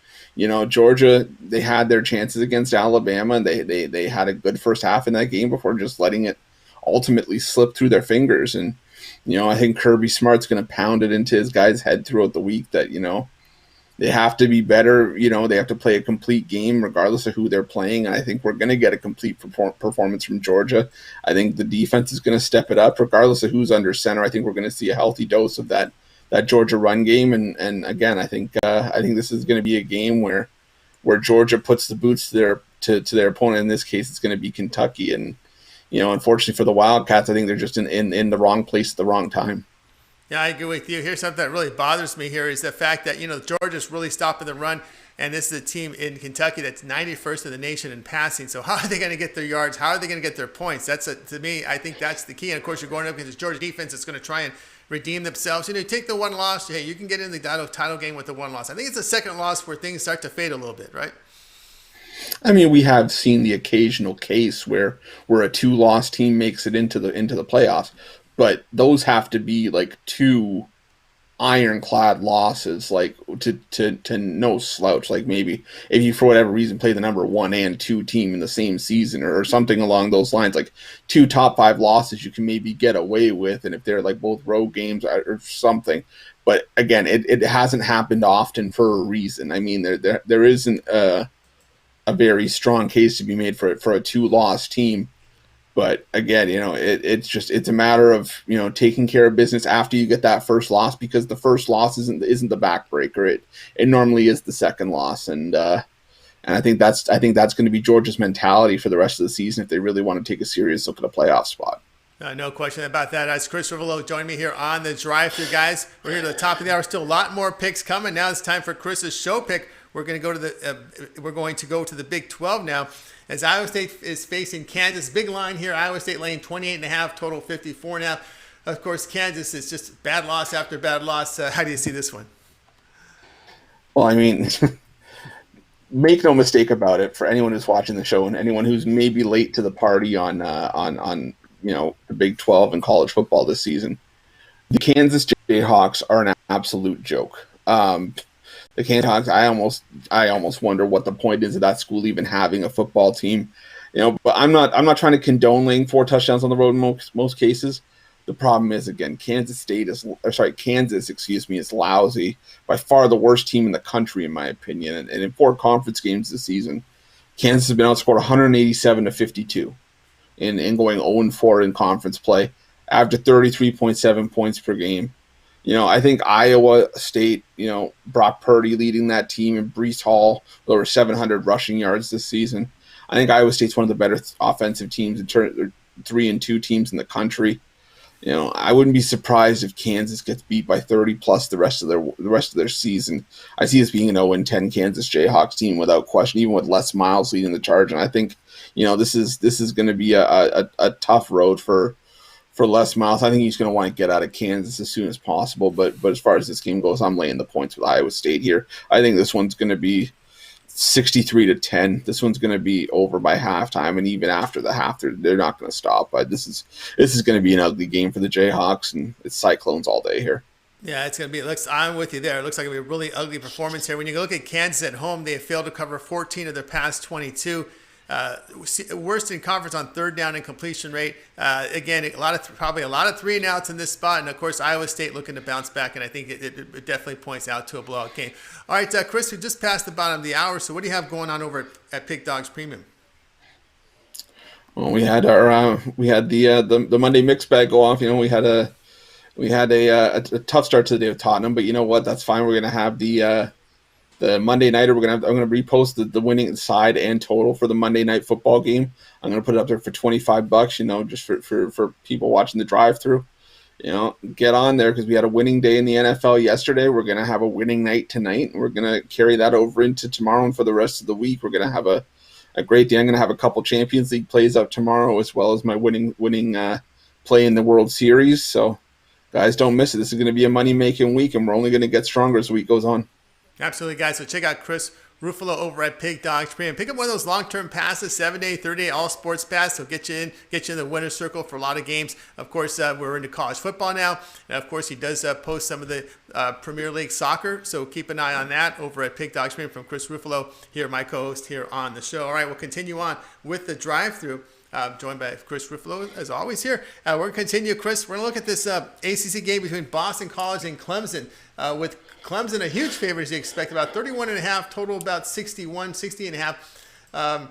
Georgia, they had their chances against Alabama, and they had a good first half in that game before just letting it ultimately slip through their fingers. And I think Kirby Smart's going to pound it into his guys' head throughout the week that, they have to be better. They have to play a complete game regardless of who they're playing. And I think we're going to get a complete performance from Georgia. I think the defense is going to step it up regardless of who's under center. I think we're going to see a healthy dose of that Georgia run game. And again, I think this is going to be a game where Georgia puts the boots to to their opponent. In this case, it's going to be Kentucky, and unfortunately for the Wildcats, I think they're just in the wrong place at the wrong time. Yeah, I agree with you. Here's something that really bothers me here is the fact that, Georgia's really stopping the run, and this is a team in Kentucky that's 91st in the nation in passing. So how are they going to get their yards? How are they going to get their points? To me, I think that's the key. And, of course, you're going up against this Georgia defense that's going to try and redeem themselves. You take the one loss. Hey, you can get in the title game with the one loss. I think it's the second loss where things start to fade a little bit, right? I mean, we have seen the occasional case where a 2-loss team makes it into the playoffs, but those have to be like 2 ironclad losses, like to no slouch. Like maybe if you for whatever reason play the number 1 and 2 team in the same season or something along those lines, like 2 top 5 losses you can maybe get away with, and if they're like both road games or something. But again, it hasn't happened often for a reason. I mean, there isn't a very strong case to be made for a 2-loss team. But again, it's a matter of, taking care of business after you get that first loss, because the first loss isn't the backbreaker. It normally is the second loss. And I think that's going to be Georgia's mentality for the rest of the season if they really want to take a serious look at a playoff spot. No question about that. As Chris Rivolo joined me here on the drive-thru, guys. We're here to the top of the hour. Still a lot more picks coming. Now it's time for Chris's show pick. We're going to go to the Big 12 now, as Iowa State is facing Kansas. Big line here. Iowa State laying 28.5, total 54 now. Of course, Kansas is just bad loss after bad loss. How do you see this one? Well, I mean, make no mistake about it. For anyone who's watching the show and anyone who's maybe late to the party on the Big 12 and college football this season, the Kansas Jayhawks are an absolute joke. The Kansas Jayhawks, I almost wonder what the point is of that school even having a football team. But I'm not trying to condone laying 4 touchdowns on the road in most cases. The problem is, again, Kansas is lousy, by far the worst team in the country in my opinion. And in 4 conference games this season, Kansas has been outscored 187-52 in going 0-4 in conference play, after 33.7 points per game. I think Iowa State, Brock Purdy leading that team, and Breece Hall with over 700 rushing yards this season. I think Iowa State's one of the better offensive teams, in terms of 3-2 teams in the country. I wouldn't be surprised if Kansas gets beat by 30 plus the rest of their season. I see this being an 0-10 Kansas Jayhawks team without question, even with Les Miles leading the charge. And I think, this is going to be a tough road for Les Miles. I think he's going to want to get out of Kansas as soon as possible. But as far as this game goes, I'm laying the points with Iowa State here. I think this one's going to be 63-10. This one's going to be over by halftime, and even after the half, they're not going to stop. But this is going to be an ugly game for the Jayhawks, and it's Cyclones all day here. Yeah, it's going to be. I'm with you there. It looks like it'll be a really ugly performance here. When you look at Kansas at home, they have failed to cover 14 of their past 22. Worst in conference on third down and completion rate. Again, probably a lot of 3-and-outs in this spot, and of course Iowa State looking to bounce back, and I think it definitely points out to a blowout game. All right, Chris, we just passed the bottom of the hour, so what do you have going on over at Pick Dogs Premium? Well, we had the Monday mix bag go off. We had a tough start to the day with Tottenham, but you know what? That's fine. We're gonna have the Monday nighter. I'm going to repost the winning side and total for the Monday night football game. I'm going to put it up there for $25, just for people watching the drive-through. Get on there, because we had a winning day in the NFL yesterday. We're going to have a winning night tonight. We're going to carry that over into tomorrow, and for the rest of the week, we're going to have a great day. I'm going to have a couple Champions League plays up tomorrow, as well as my winning play in the World Series. So, guys, don't miss it. This is going to be a money-making week, and we're only going to get stronger as the week goes on. Absolutely, guys. So check out Chris Ruffalo over at Pig Dogs Premium. Pick up one of those long-term passes, 7-day, 30-day, all sports pass. So get you in the winner's circle for a lot of games. Of course, we're into college football now. And of course, he does post some of the Premier League soccer. So keep an eye on that over at Pig Dogs Premium from Chris Ruffalo, here, my co-host here on the show. All right, we'll continue on with the drive-through. Joined by Chris Ruffalo, as always, here. We're going to continue, Chris. We're going to look at this ACC game between Boston College and Clemson, with Clemson a huge favorite, as you expect, about 31.5, total about 60.5.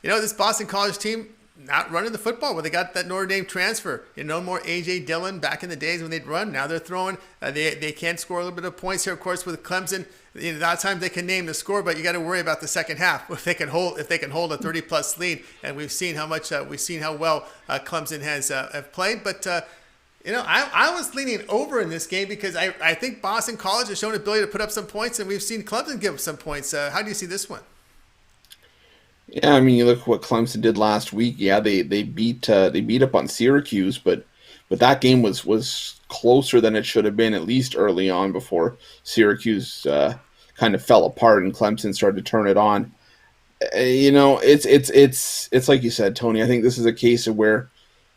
This Boston College team, not running the football. Well, they got that Notre Dame transfer. No more A.J. Dillon back in the days when they'd run. Now they're throwing. They can score a little bit of points here, of course, with Clemson. A lot of times they can name the score, but you got to worry about the second half. If they can hold a 30-plus lead, and we've seen how well Clemson has have played. But I was leaning over in this game because I think Boston College has shown the ability to put up some points, and we've seen Clemson give up some points. How do you see this one? Yeah, I mean, you look at what Clemson did last week. Yeah, they beat up on Syracuse, but that game was closer than it should have been, at least early on, before Syracuse kind of fell apart and Clemson started to turn it on. It's like you said, Tony. I think this is a case of where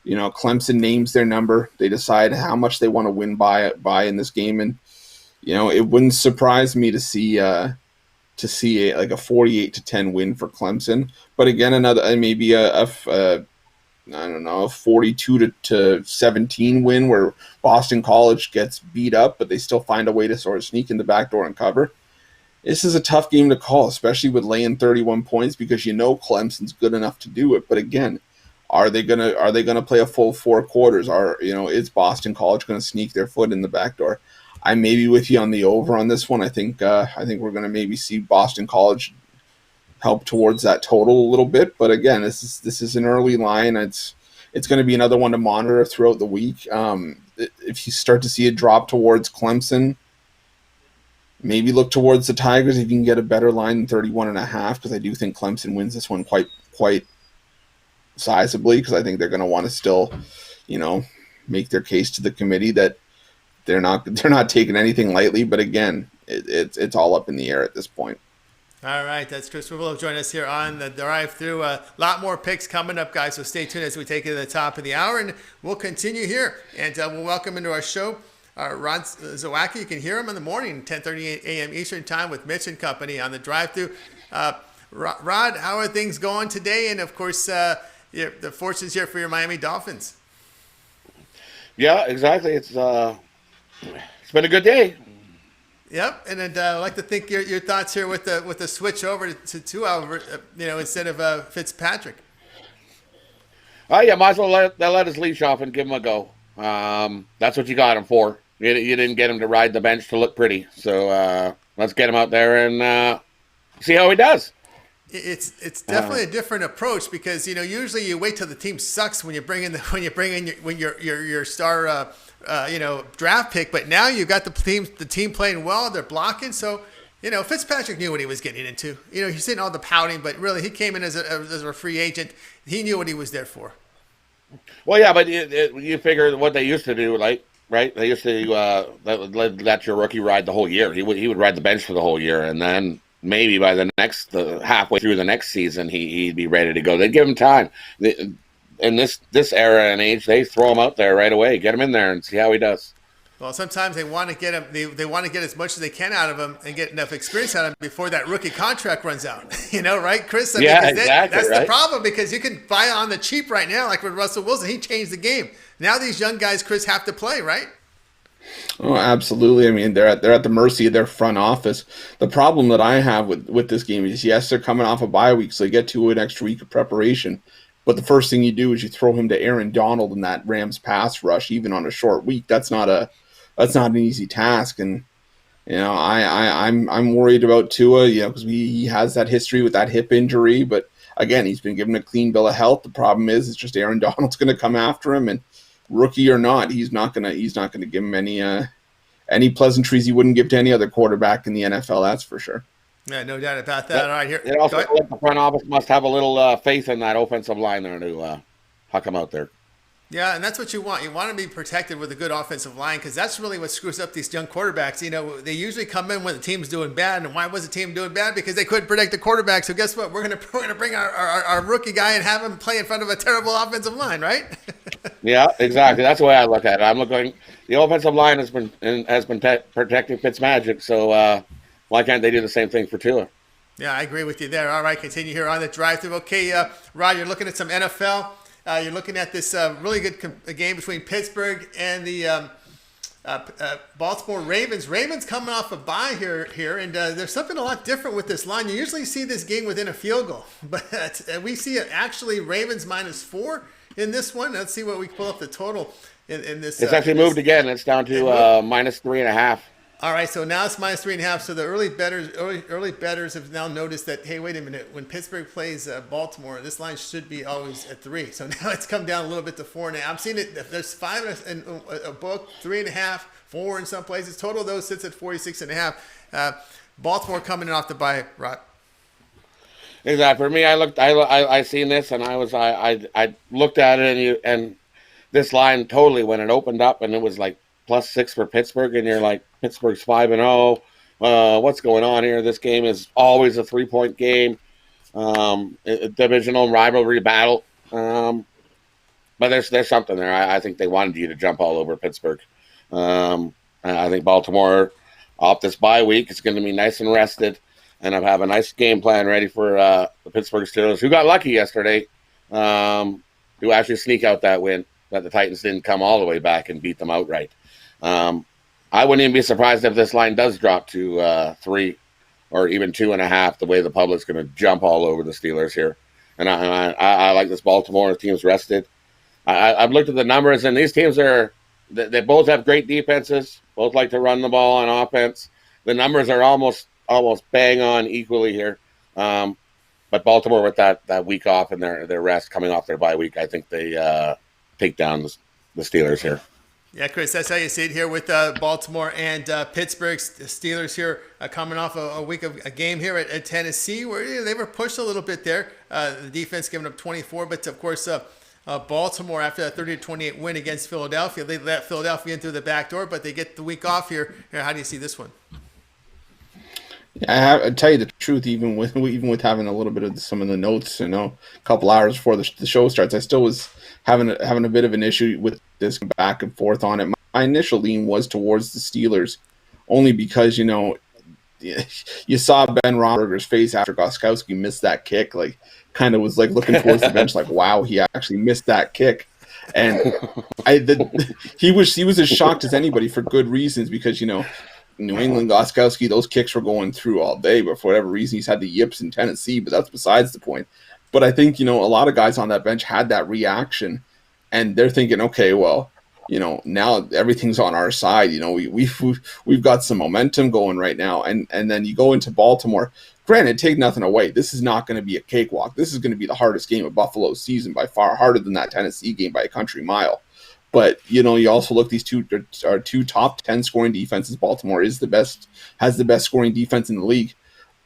Clemson names their number. They decide how much they want to win by in this game, and it wouldn't surprise me to see a 48-10 win for Clemson. But again, maybe a 42-17 win where Boston College gets beat up, but they still find a way to sort of sneak in the back door and cover. This is a tough game to call, especially with laying 31 points, because Clemson's good enough to do it. But again, are they gonna play a full 4 quarters? Is Boston College gonna sneak their foot in the back door? I may be with you on the over on this one. I think we're going to maybe see Boston College help towards that total a little bit. But again, this is an early line. It's going to be another one to monitor throughout the week. If you start to see a drop towards Clemson, maybe look towards the Tigers if you can get a better line than 31.5, because I do think Clemson wins this one quite sizably, because I think they're going to want to still, make their case to the committee that they're not taking anything lightly, but again, it's all up in the air at this point. All right, that's Chris Will join us here on the drive-through. A lot more picks coming up, guys, so stay tuned as we take it to the top of the hour, and we'll continue here. And we'll welcome into our show Rod Zawacki. You can hear him in the morning, 10:30 a.m. Eastern Time with Mitch and Company on the drive-through. Rod, how are things going today? And, of course, the fortunes here for your Miami Dolphins. Yeah, exactly. It's been a good day. Yep, and I'd like to think your thoughts here with the switch over to Tua, instead of Fitzpatrick. Oh yeah, might as well let his leash off and give him a go. That's what you got him for. You didn't get him to ride the bench to look pretty, so let's get him out there and see how he does. It's definitely a different approach, because usually you wait till the team sucks when you bring in your star draft pick, but now you've got the team playing well, they're blocking, so Fitzpatrick knew what he was getting into. He's sitting all the pouting, but really he came in as a free agent. He knew what he was there for. Well, yeah, but you figure what they used to do, right? They used to let your rookie ride the whole year. He would ride the bench for the whole year, and then maybe by the halfway through the next season, he'd be ready to go. They'd give him time. In this era and age, they throw him out there right away, get him in there, and see how he does. Well, sometimes they want to get him. They want to get as much as they can out of him and get enough experience out of him before that rookie contract runs out. Right, Chris? Exactly. That's right? the problem, because you can buy on the cheap right now, like with Russell Wilson. He changed the game. Now these young guys, Chris, have to play, right? Oh, absolutely. I mean, they're at the mercy of their front office. The problem that I have with this game is, yes, they're coming off a bye week, so they get to an extra week of preparation. But the first thing you do is you throw him to Aaron Donald in that Rams pass rush, even on a short week. That's not an easy task. And I'm worried about Tua, because he has that history with that hip injury. But again, he's been given a clean bill of health. The problem is, it's just Aaron Donald's going to come after him, and rookie or not, he's not gonna give him any pleasantries he wouldn't give to any other quarterback in the NFL. That's for sure. Yeah, no doubt about that. All right, here. It also, the front office must have a little faith in that offensive line there to huck him out there. Yeah, and that's what you want. You want to be protected with a good offensive line, because that's really what screws up these young quarterbacks. They usually come in when the team's doing bad. And why was the team doing bad? Because they couldn't protect the quarterback. So guess what? We're gonna bring our rookie guy and have him play in front of a terrible offensive line, right? Yeah, exactly. That's the way I look at it. I'm looking. The offensive line has been protecting Fitzmagic. So why can't they do the same thing for Tua? Yeah, I agree with you there. All right, continue here on the drive-through. Okay, Rod, you're looking at some NFL. You're looking at this really good game between Pittsburgh and the Baltimore Ravens. Ravens coming off a bye here, and there's something a lot different with this line. You usually see this game within a field goal, but we see it actually Ravens -4 in this one. Let's see what we pull up the total in this. It's actually moved again. It's down to -3.5. All right, so now it's -3.5. So the early bettors have now noticed that, hey, wait a minute, when Pittsburgh plays Baltimore, this line should be always at 3. So now it's come down a little bit to 4.5. I'm seeing it. There's 5 in a book, 3.5, 4 in some places. Total of those sits at 46.5. Baltimore coming in off the bye, Rod. Exactly. For me, I seen this, and I looked at it, and this line totally, when it opened up, and it was like +6 for Pittsburgh, and you're like, Pittsburgh's 5-0. What's going on here? This game is always a 3-point game, a divisional rivalry battle. But there's something there. I think they wanted you to jump all over Pittsburgh. I think Baltimore, off this bye week, is going to be nice and rested, and I have a nice game plan ready for the Pittsburgh Steelers, who got lucky yesterday, to actually sneak out that win, that the Titans didn't come all the way back and beat them outright. I wouldn't even be surprised if this line does drop to 3 or even 2.5, the way the public's going to jump all over the Steelers here. And I like this Baltimore team's rested. I've looked at the numbers, and these teams they both have great defenses, both like to run the ball on offense. The numbers are almost bang on equally here. But Baltimore, with that week off and their rest coming off their bye week, I think they take down the Steelers here. Yeah, Chris, that's how you see it here with Baltimore and Pittsburgh Steelers here coming off a week of a game here at Tennessee where they were pushed a little bit there. The defense giving up 24, but of course Baltimore, after that 30-28 win against Philadelphia, they let Philadelphia in through the back door, but they get the week off here. How do you see this one? Yeah, I tell you the truth, even with having a little bit of some of the notes, a couple hours before the show starts, I still was having a bit of an issue with this back and forth on it. My initial lean was towards the Steelers, only because you saw Ben Roethlisberger's face after Gostkowski missed that kick, like kind of was like looking towards the bench, like wow, he actually missed that kick, and he was as shocked as anybody for good reasons, because New England Gostkowski, those kicks were going through all day, but for whatever reason he's had the yips in Tennessee, but that's besides the point. But I think, a lot of guys on that bench had that reaction, and they're thinking, okay, well, now everything's on our side. We've got some momentum going right now. And then you go into Baltimore. Granted, take nothing away. This is not going to be a cakewalk. This is going to be the hardest game of Buffalo's season by far, harder than that Tennessee game by a country mile. But, you also look, these two are two top 10 scoring defenses. Baltimore has the best scoring defense in the league.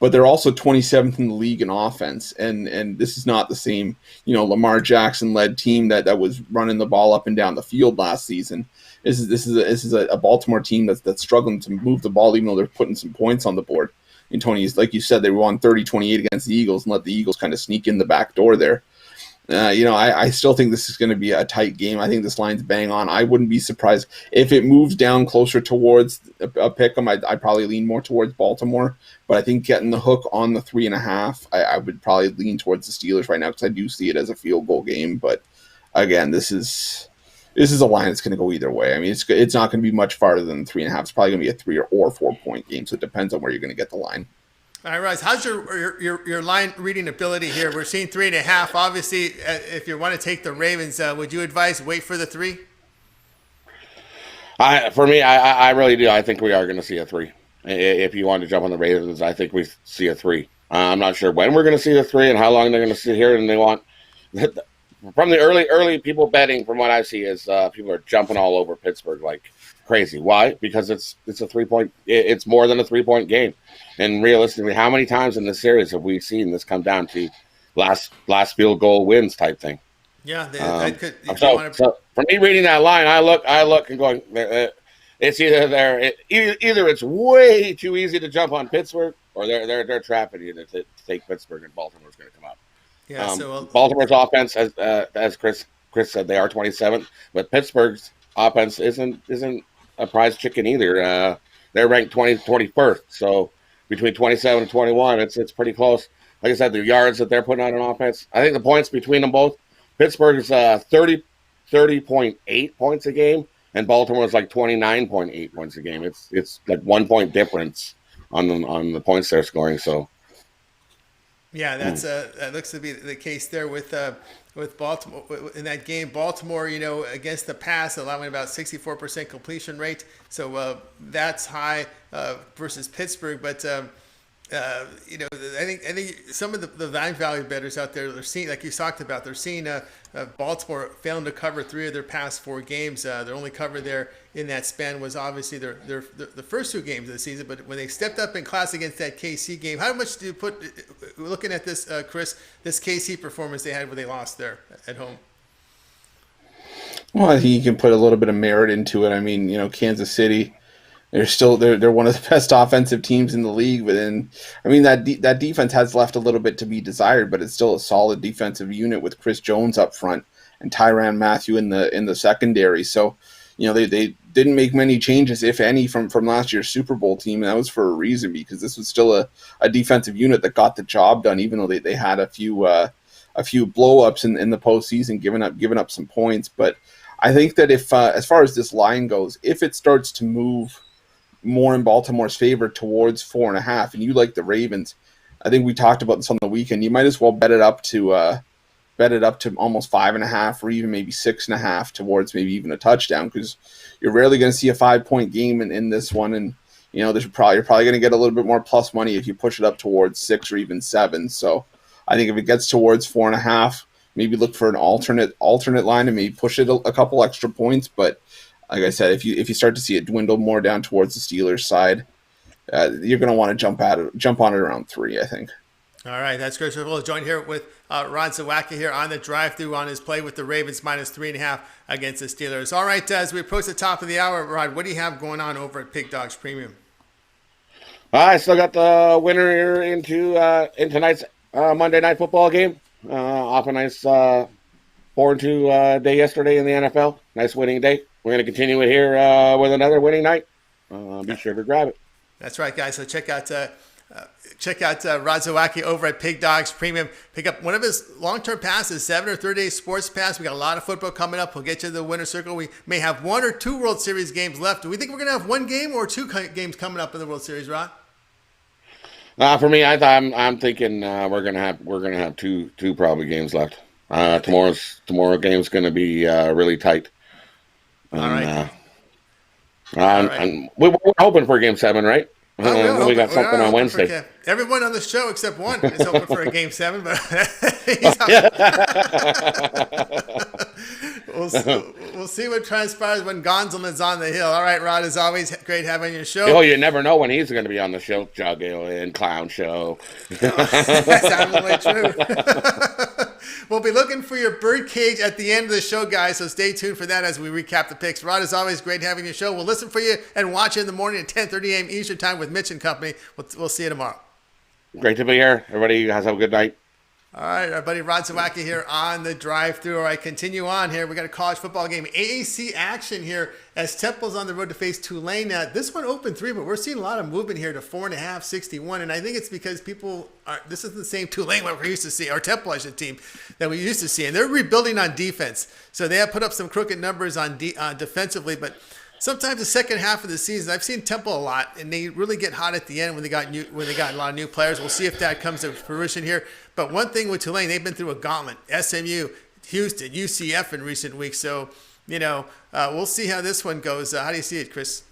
But they're also 27th in the league in offense, and this is not the same, Lamar Jackson-led team that was running the ball up and down the field last season. This is a Baltimore team that's struggling to move the ball, even though they're putting some points on the board. And Tony, like you said, they won 30-28 against the Eagles and let the Eagles kind of sneak in the back door there. I still think this is going to be a tight game. I think this line's bang on. I wouldn't be surprised if it moves down closer towards a pick 'em. I'd probably lean more towards Baltimore, but I think getting the hook on the 3.5, I would probably lean towards the Steelers right now, because I do see it as a field goal game. But again, this is a line that's going to go either way. I mean, it's not going to be much farther than 3.5. It's probably going to be a 3 or 4 point game, so it depends on where you're going to get the line. All right, Russ, how's your line reading ability here? We're seeing 3.5. Obviously, if you want to take the Ravens, would you advise wait for the 3? For me, I really do. I think we are going to see a 3. If you want to jump on the Ravens, I think we see a 3. I'm not sure when we're going to see the 3 and how long they're going to sit here. And they want, from the early people betting, from what I see, is people are jumping all over Pittsburgh like crazy. Why? Because it's a 3-point. It's more than a 3-point game. And realistically, how many times in this series have we seen this come down to last field goal wins type thing? Yeah, so for me reading that line, I look and going, it's either either it's way too easy to jump on Pittsburgh, or they're trapping you to take Pittsburgh, and Baltimore's going to come up. Yeah, Baltimore's offense, as Chris said, they are 27th, but Pittsburgh's offense isn't a prize chicken either. They're ranked 21st, so between 27 and 21, it's pretty close. Like I said, the yards that they're putting out on offense, I think the points between them both, Pittsburgh's 30.8 points a game, and Baltimore's like 29.8 points a game. It's like 1 point difference on the points they're scoring. So yeah, that looks to be the case there with Baltimore in that game. Baltimore, against the pass, allowing about 64% completion rate, so that's high versus Pittsburgh. But I think some of the value bettors out there, they're seeing, like you talked about, they're seeing Baltimore failing to cover 3 of their past 4 games. Their only cover there in that span was obviously the first 2 games of the season. But when they stepped up in class against that KC game, how much do you put, looking at this, Chris, this KC performance they had when they lost there at home? Well, I think you can put a little bit of merit into it. I mean, Kansas City, they're one of the best offensive teams in the league. But then, I mean, that defense has left a little bit to be desired, but it's still a solid defensive unit with Chris Jones up front and Tyrann Mathieu in the secondary. So, they didn't make many changes, if any, from last year's Super Bowl team, and that was for a reason, because this was still a defensive unit that got the job done, even though they had a few blow-ups in the postseason, giving up some points. But I think that if as far as this line goes, if it starts to move more in Baltimore's favor towards 4.5, and you like the Ravens, I think we talked about this on the weekend, you might as well bet it up to almost 5.5, or even maybe 6.5 towards maybe even a touchdown, because you're rarely going to see a 5-point game in this one. And you're probably going to get a little bit more plus money if you push it up towards 6 or even 7. So I think if it gets towards 4.5, maybe look for an alternate line and maybe push it a couple extra points. But like I said, if you start to see it dwindle more down towards the Steelers side, you're going to want to jump on it around 3, I think. All right, that's Chris. We'll join here with Rod Zawacki here on the drive-through on his play with the Ravens -3.5 against the Steelers. All right, as we approach the top of the hour, Rod, what do you have going on over at Pig Dogs Premium? I still got the winner here into tonight's Monday Night Football game. Off a nice 4-2 day yesterday in the NFL. Nice winning day. We're going to continue it here with another winning night. Be sure to grab it. That's right, guys. So check out Rod Zawacki over at Pig Dogs Premium. Pick up one of his long-term passes, 7 or 30-day sports pass. We got a lot of football coming up. We'll get you to the winner's circle. We may have 1 or 2 World Series games left. Do we think we're going to have 1 game or 2 games coming up in the World Series, Rod? For me, I'm thinking we're gonna have two probably games left. Tomorrow's game's gonna be really tight. All right. And we're hoping for Game 7, right? We got something on Wednesday. Everyone on the show except one is hoping for a Game 7, but we'll see what transpires when Gonzalez on the hill. All right, Rod, as always, great having your show. Oh, you never know when he's going to be on the show. Juggling, clown show. That's absolutely true. We'll be looking for your birdcage at the end of the show, guys, so stay tuned for that as we recap the picks. Rod, as always, great having your show. We'll listen for you and watch you in the morning at 10:30 a.m. Eastern Time with Mitch and Company. We'll see you tomorrow. Great to be here. Everybody have a good night. All right, our buddy Rod Zawacki here on the drive-through. All right, continue on here. We got a college football game, AAC action here as Temple's on the road to face Tulane. Now, this one opened 3, but we're seeing a lot of movement here to 4.5, 61, and I think it's because this is the same Tulane what we're used to see, or Temple, I should team that we used to see, and they're rebuilding on defense. So they have put up some crooked numbers on defensively, but sometimes the second half of the season, I've seen Temple a lot, and they really get hot at the end when they got a lot of new players. We'll see if that comes to fruition here. But one thing with Tulane, they've been through a gauntlet: SMU, Houston, UCF in recent weeks. So, we'll see how this one goes. How do you see it, Chris?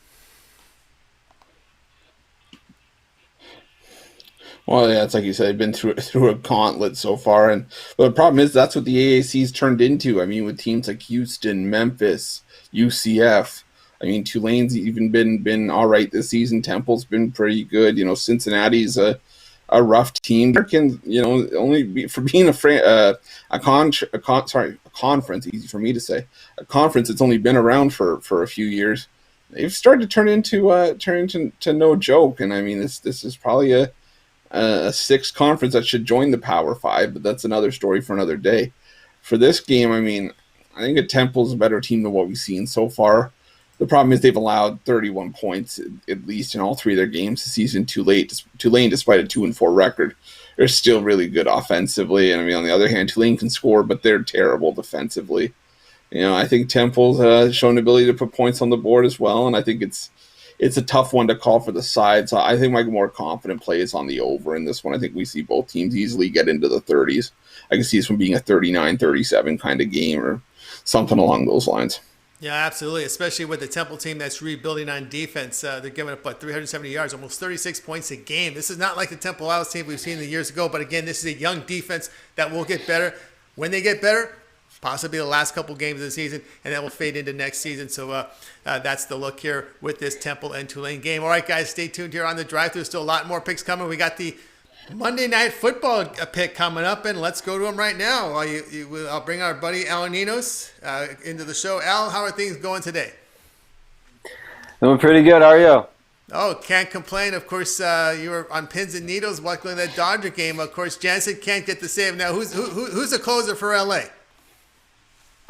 Well, yeah, it's like you said, they've been through a gauntlet so far, but the problem is that's what the AAC's turned into. I mean, with teams like Houston, Memphis, UCF. I mean, Tulane's even been all right this season. Temple's been pretty good. Cincinnati's a rough team. Can only for being a conference, easy for me to say, a conference that's only been around for a few years. They've started to turn into no joke. And I mean, this is probably a 6th conference that should join the Power 5, but that's another story for another day. For this game, I mean, I think Temple's a better team than what we've seen so far. The problem is they've allowed 31 points at least in all 3 of their games this season. Tulane, despite a 2-4 record, they're still really good offensively. And I mean, on the other hand, Tulane can score, but they're terrible defensively. I think Temple's shown the ability to put points on the board as well, and I think it's a tough one to call for the side. So I think my more confident play is on the over in this one. I think we see both teams easily get into the 30s. I can see this one being a 39-37 kind of game or something along those lines. Yeah, absolutely, especially with the Temple team that's rebuilding on defense. They're giving up, 370 yards, almost 36 points a game. This is not like the Temple Owls team we've seen the years ago, but again, this is a young defense that will get better. When they get better, possibly the last couple games of the season, and that will fade into next season. So that's the look here with this Temple and Tulane game. All right, guys, stay tuned here on the drive. There's still a lot more picks coming. We got the Monday Night Football pick coming up, and let's go to him right now. I'll bring our buddy Al Ninos into the show. Al, how are things going today? Doing pretty good. How are you? Oh, can't complain. Of course, you were on pins and needles watching that Dodger game. Of course, Jansen can't get the save. Now, who's the closer for LA?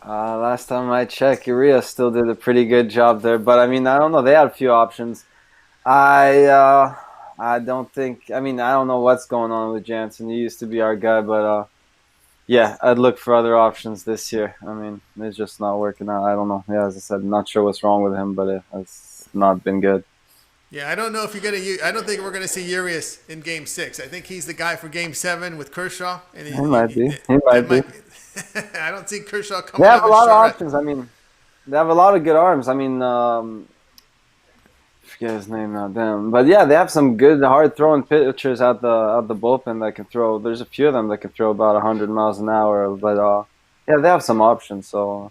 Last time I checked, Urias still did a pretty good job there. But, I mean, I don't know. They had a few options. I don't think – I mean, I don't know what's going on with Jansen. He used to be our guy. But, yeah, I'd look for other options this year. I mean, it's just not working out. I don't know. Yeah, as I said, not sure what's wrong with him, but it's not been good. Yeah, I don't know if you're going to – I don't think we're going to see Urias in Game 6. I think he's the guy for Game 7 with Kershaw. And he might be. He might be. I don't see Kershaw coming. They have a lot of options. I mean, they have a lot of good arms. I mean, I forget his name now. Damn. But yeah, they have some good hard throwing pitchers out the bullpen that can throw. There's a few of them that can throw about 100 miles an hour. But yeah, they have some options. So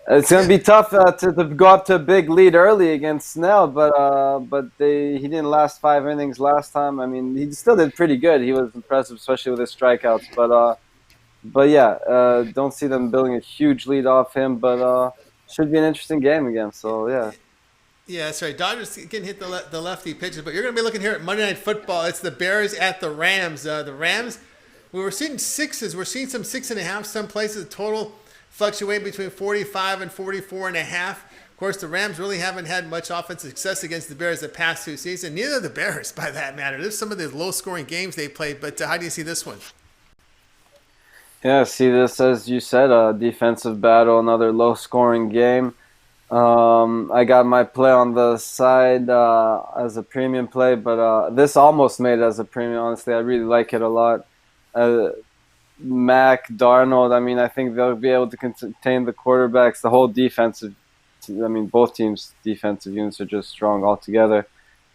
it's gonna be tough to go up to a big lead early against Snell. But he didn't last 5 innings last time. I mean, he still did pretty good. He was impressive, especially with his strikeouts. But yeah, don't see them building a huge lead off him, but should be an interesting game again. So yeah. Yeah, that's right. Dodgers can hit the lefty pitches, but you're going to be looking here at Monday Night Football. It's the Bears at the Rams. The Rams, we were seeing sixes. We're seeing some 6.5 some places. Total fluctuating between 45 and 44.5. Of course, the Rams really haven't had much offensive success against the Bears the past 2 seasons. Neither the Bears, by that matter. There's some of the low-scoring games they played, but how do you see this one? Yeah, see this, as you said, a defensive battle, another low-scoring game. I got my play on the side as a premium play, but this almost made it as a premium, honestly. I really like it a lot. Mac, Darnold, I mean, I think they'll be able to contain the quarterbacks. The whole defensive, I mean, both teams' defensive units are just strong altogether.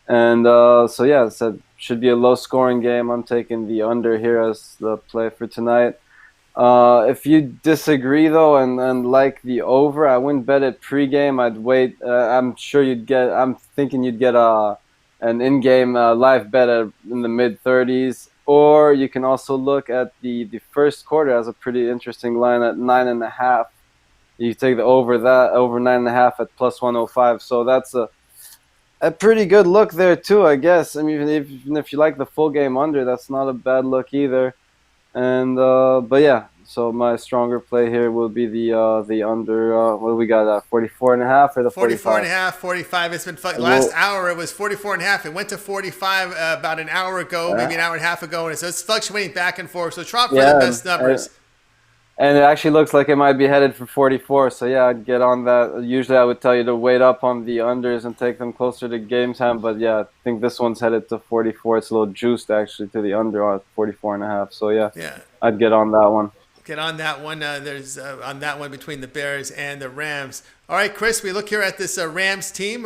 And so, yeah, it should be a low-scoring game. I'm taking the under here as the play for tonight. If you disagree, though, and like the over, I wouldn't bet it pregame. I'd wait. I'm thinking you'd get an in-game live bet in the mid-30s. Or you can also look at the first quarter as a pretty interesting line at 9.5. You take the over 9.5 at plus 105. So that's a pretty good look there, too, I guess. I mean, even if you like the full game under, that's not a bad look either. And but yeah, so my stronger play here will be the under. What do we got? 44.5 or the 45? 44.5, 45. It's been fun. Last hour it was 44.5. It went to 45 about an hour ago, maybe an hour and a half ago, and so it's fluctuating back and forth. So try for the best numbers. And it actually looks like it might be headed for 44. So yeah, I'd get on that. Usually I would tell you to wait up on the unders and take them closer to game time. But yeah, I think this one's headed to 44. It's a little juiced actually to the under at 44.5. So yeah, I'd get on that one. Get on that one. There's on that one between the Bears and the Rams. All right, Chris, we look here at this Rams team.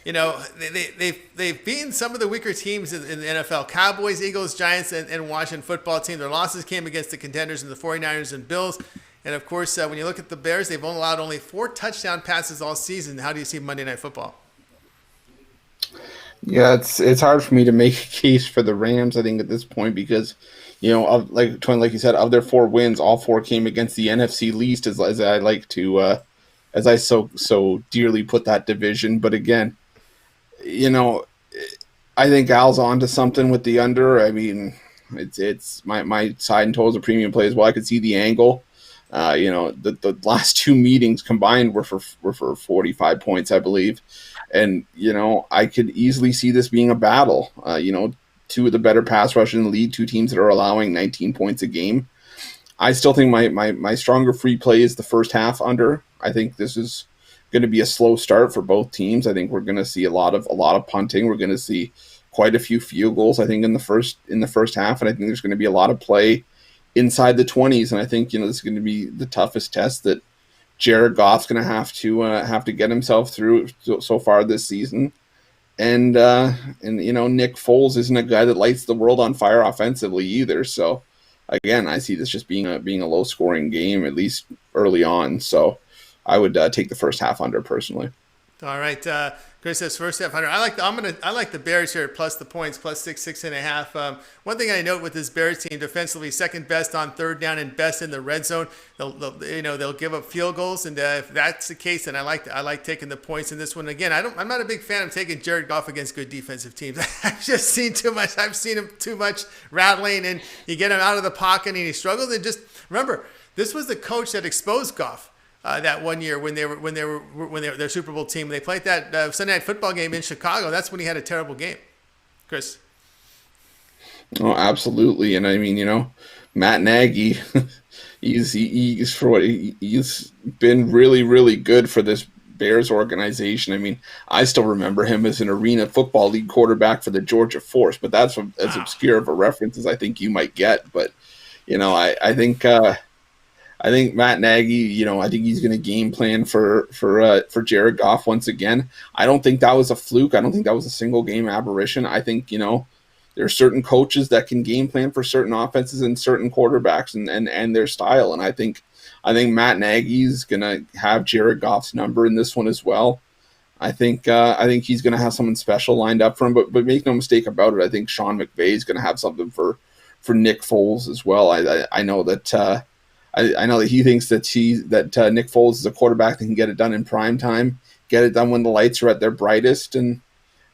You know, they've beaten some of the weaker teams in the NFL. Cowboys, Eagles, Giants, and Washington football team. Their losses came against the contenders in the 49ers and Bills. And, of course, when you look at the Bears, they've allowed only 4 touchdown passes all season. How do you see Monday Night Football? Yeah, it's hard for me to make a case for the Rams, I think, at this point because, you know, like you said, of their 4 wins, all 4 came against the NFC least, as I like to, as I so dearly put that division. But again, you know, I think Al's onto something with the under. I mean, it's my side and totals a premium play as well. I could see the angle. You know, the last 2 meetings combined were for 45 points, I believe. And, you know, I could easily see this being a battle. You know, 2 of the better pass rush in the league, 2 teams that are allowing 19 points a game. I still think my stronger free play is the first half under. I think this is going to be a slow start for both teams. I think we're going to see a lot of punting. We're going to see quite a few field goals, I think, in the first half, and I think there's going to be a lot of play inside the 20s. And I think this is going to be the toughest test that Jared Goff's going to have to get himself through so far this season. And Nick Foles isn't a guy that lights the world on fire offensively either. So again, I see this just being a low scoring game, at least early on. So I would take the first half under personally. All right, Chris says first half under. I like the Bears here plus the points, plus 6.5. One thing I note with this Bears team, defensively second best on third down and best in the red zone. They'll give up field goals, and if that's the case, then I like taking the points in this one. Again, I'm not a big fan of taking Jared Goff against good defensive teams. I've just seen too much. I've seen him too much rattling, and you get him out of the pocket and he struggles. And just remember, this was the coach that exposed Goff. That one year when they were their Super Bowl team, they played that Sunday Night Football game in Chicago. That's when he had a terrible game. Chris. Oh, absolutely, and I mean, Matt Nagy, he's been really, really good for this Bears organization. I mean, I still remember him as an Arena Football League quarterback for the Georgia Force, but that's as obscure of a reference as I think you might get. But I think Matt Nagy, I think he's going to game plan for Jared Goff once again. I don't think that was a fluke. I don't think that was a single game aberration. I think, there are certain coaches that can game plan for certain offenses and certain quarterbacks and their style. And I think Matt Nagy's going to have Jared Goff's number in this one as well. I think he's going to have something special lined up for him, but make no mistake about it. I think Sean McVay is going to have something for Nick Foles as well. I know that. I know that he thinks that Nick Foles is a quarterback that can get it done in prime time, get it done when the lights are at their brightest. And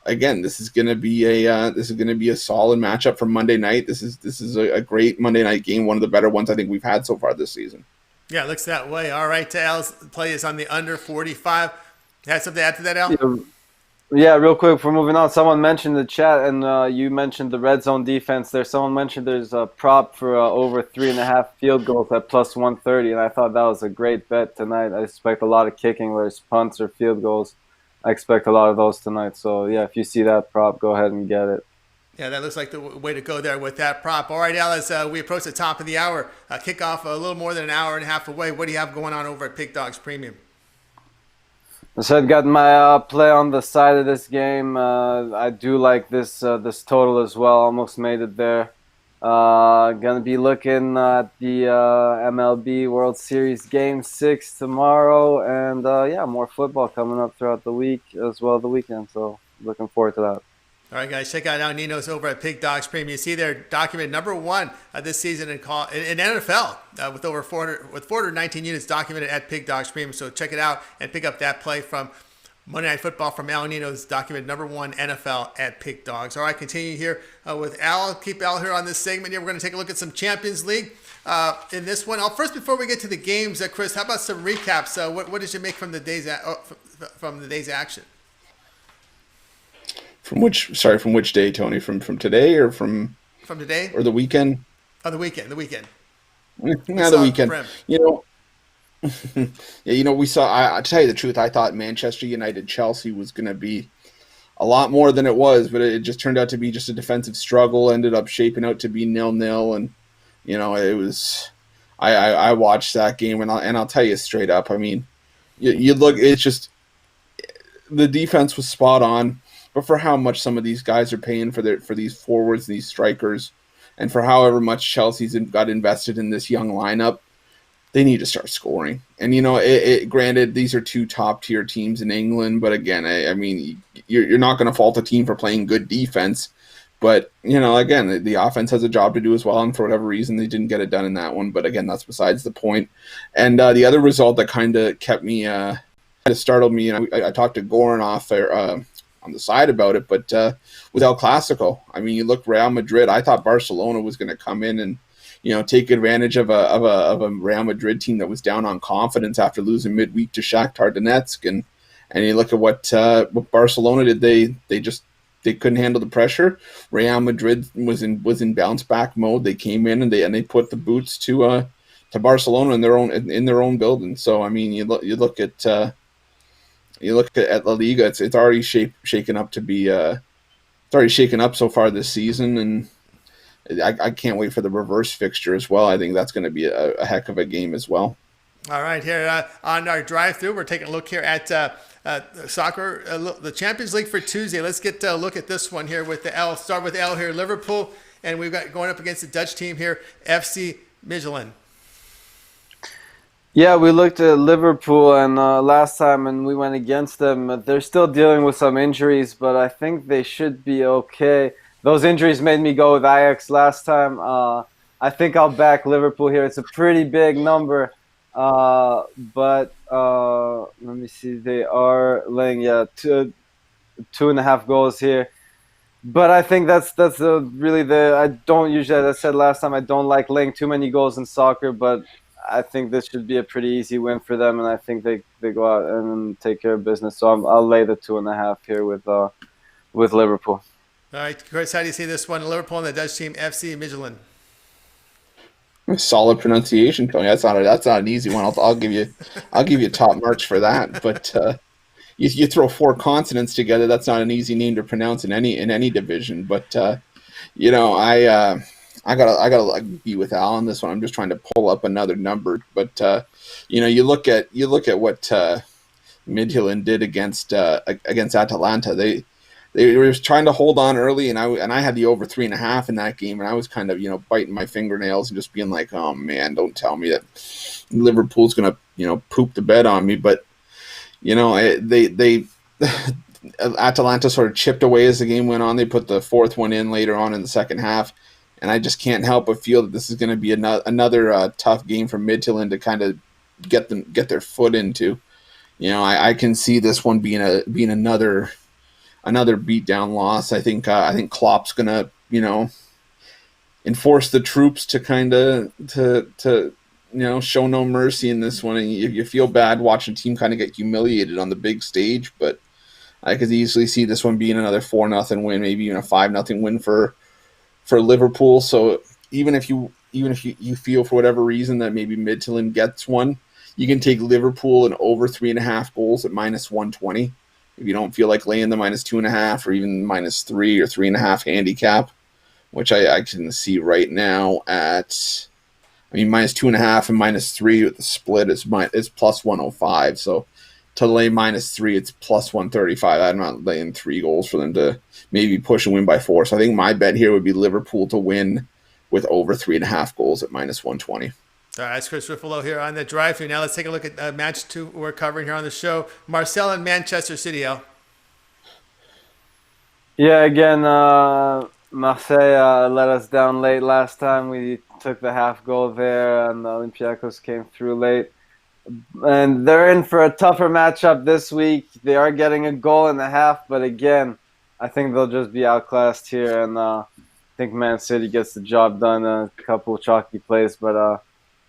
again, this is going to be a solid matchup for Monday night. This is a great Monday night game, one of the better ones I think we've had so far this season. Yeah, it looks that way. All right, Al's play is on the under 45. You had something to add to that, Al? Yeah, real quick before moving on, someone mentioned the chat, and you mentioned the red zone defense there. Someone mentioned there's a prop for over 3.5 field goals at plus 130, and I thought that was a great bet tonight. I expect a lot of kicking, whether it's punts or field goals. I expect a lot of those tonight. So, yeah, if you see that prop, go ahead and get it. Yeah, that looks like the way to go there with that prop. All right, Al, as we approach the top of the hour, kickoff a little more than an hour and a half away. What do you have going on over at Pick Dogs Premium? So I've got my play on the side of this game. I do like this total as well. Almost made it there. Gonna be looking at the MLB World Series Game 6 tomorrow, and more football coming up throughout the week as well the weekend. So looking forward to that. All right, guys, check out Al Nino's over at Pig Dogs Premium. You see they're documented number one this season in NFL with over 419 units documented at Pig Dogs Premium. So check it out and pick up that play from Monday Night Football from Al Nino's documented number one NFL at Pig Dogs. All right, continue here with Al. Keep Al here on this segment here. We're going to take a look at some Champions League in this one. First, before we get to the games, Chris, how about some recaps? What did you make from the day's action? From which day, Tony? From today or from today or the weekend? Oh, the weekend. Yeah, the weekend. We saw. To tell you the truth, I thought Manchester United Chelsea was going to be a lot more than it was, but it just turned out to be just a defensive struggle. Ended up shaping out to be 0-0, and it was. I watched that game, and I'll tell you straight up. I mean, you look. It's just the defense was spot on. But for how much some of these guys are paying for these forwards and these strikers, and for however much Chelsea's got invested in this young lineup, they need to start scoring. And granted, these are two top tier teams in England, but again, I mean, you're not going to fault a team for playing good defense. But again, the offense has a job to do as well, and for whatever reason, they didn't get it done in that one. But again, that's besides the point. And the other result that kind of kept me, kind of startled me, and I talked to Goran off on the side about it, but with El Clasico, I mean, you look Real Madrid. I thought Barcelona was going to come in and take advantage of a Real Madrid team that was down on confidence after losing midweek to Shakhtar Donetsk, and you look at what Barcelona did. They couldn't handle the pressure. Real Madrid was in bounce back mode. They came in and they put the boots to Barcelona in their own building. So I mean, you look at La Liga, it's already shaken up to be it's already shaken up so far this season, and I can't wait for the reverse fixture as well. I think that's going to be a heck of a game as well. All right, here on our drive-through, we're taking a look here at soccer, the Champions League for Tuesday. Let's get a look at this one here with the L. Start with L here, Liverpool, and we've got going up against the Dutch team here, FC Midtjylland. Yeah, we looked at Liverpool and last time, and we went against them. They're still dealing with some injuries, but I think they should be okay. Those injuries made me go with Ajax last time. I think I'll back Liverpool here. It's a pretty big number, but let me see. They are laying 2.5 goals here. But I think that's really I don't usually, as I said last time, I don't like laying too many goals in soccer, but I think this should be a pretty easy win for them, and I think they go out and take care of business. So I'll lay the 2.5 here with Liverpool. All right, Chris, how do you see this one? Liverpool and the Dutch team, FC Midtjylland. Solid pronunciation, Tony. That's not an easy one. I'll give you top marks for that. But you throw 4 consonants together, that's not an easy name to pronounce in any division. But I gotta be with Al on this one. I'm just trying to pull up another number. But you look at what Midtjylland did against Atalanta. They were trying to hold on early, and I had the over 3.5 in that game, and I was kind of biting my fingernails and just being like, oh man, don't tell me that Liverpool's gonna poop the bed on me. But they Atalanta sort of chipped away as the game went on. They put the 4th one in later on in the second half, and I just can't help but feel that this is going to be another tough game for Midtjylland to kind of get their foot into. I can see this one being another beatdown loss. I think Klopp's gonna enforce the troops to kind of to show no mercy in this one, and you feel bad watching a team kind of get humiliated on the big stage. But I could easily see this one being another 4-0 win, maybe even a 5-0 win for Liverpool. So even if you feel for whatever reason that maybe Midtjylland gets one, you can take Liverpool and over 3.5 goals at -120. If you don't feel like laying the -2.5 or even -3 or 3.5 handicap, which I can see right now at, -2.5 and -3 with the split is +105. So to lay -3, it's +135. I'm not laying 3 goals for them to maybe push and win by 4. So I think my bet here would be Liverpool to win with over 3.5 goals at -120. All right, that's Chris Ruffalo here on the drive-thru. Now let's take a look at match 2 we're covering here on the show. Marseille and Manchester City, Al. Yeah, again, Marseille let us down late last time. We took the half goal there, and Olympiacos came through late. And they're in for a tougher matchup this week. They are getting a goal and a half, but again, I think they'll just be outclassed here, and I think Man City gets the job done. A couple of chalky plays, but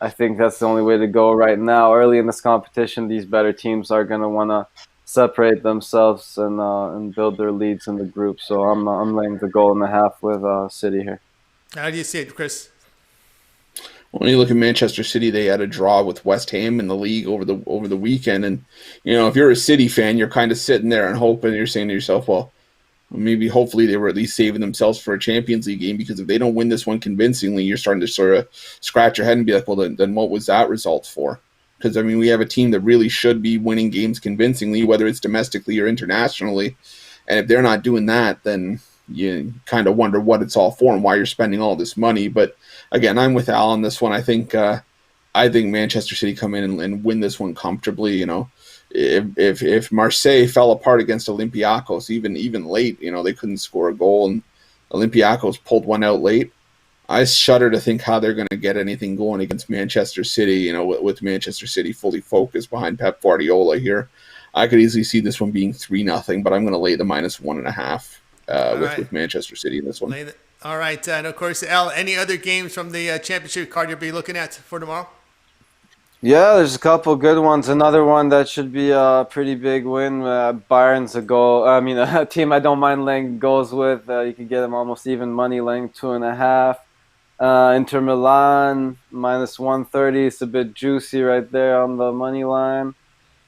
I think that's the only way to go right now. Early in this competition, these better teams are going to want to separate themselves and build their leads in the group. So I'm laying the goal and a half with City here. How do you see it, Chris? When you look at Manchester City, they had a draw with West Ham in the league over the weekend, and if you're a City fan, you're kind of sitting there and hoping. You're saying to yourself, well, maybe hopefully they were at least saving themselves for a Champions League game, because if they don't win this one convincingly, you're starting to sort of scratch your head and be like, well, then what was that result for? Because, we have a team that really should be winning games convincingly, whether it's domestically or internationally. And if they're not doing that, then you kind of wonder what it's all for and why you're spending all this money. But again, I'm with Al on this one. I think Manchester City come in and win this one comfortably. If Marseille fell apart against Olympiacos, even late, they couldn't score a goal, and Olympiacos pulled one out late, I shudder to think how they're going to get anything going against Manchester City, with Manchester City fully focused behind Pep Guardiola here. I could easily see this one being 3-0, but I'm going to lay the -1.5 with Manchester City in this one. All right, and of course, Al, any other games from the championship card you'll be looking at for tomorrow? Yeah, there's a couple good ones. Another one that should be a pretty big win. Bayern's a team I don't mind laying goals with. You can get them almost even money, laying 2.5. Inter Milan -130. It's a bit juicy right there on the money line,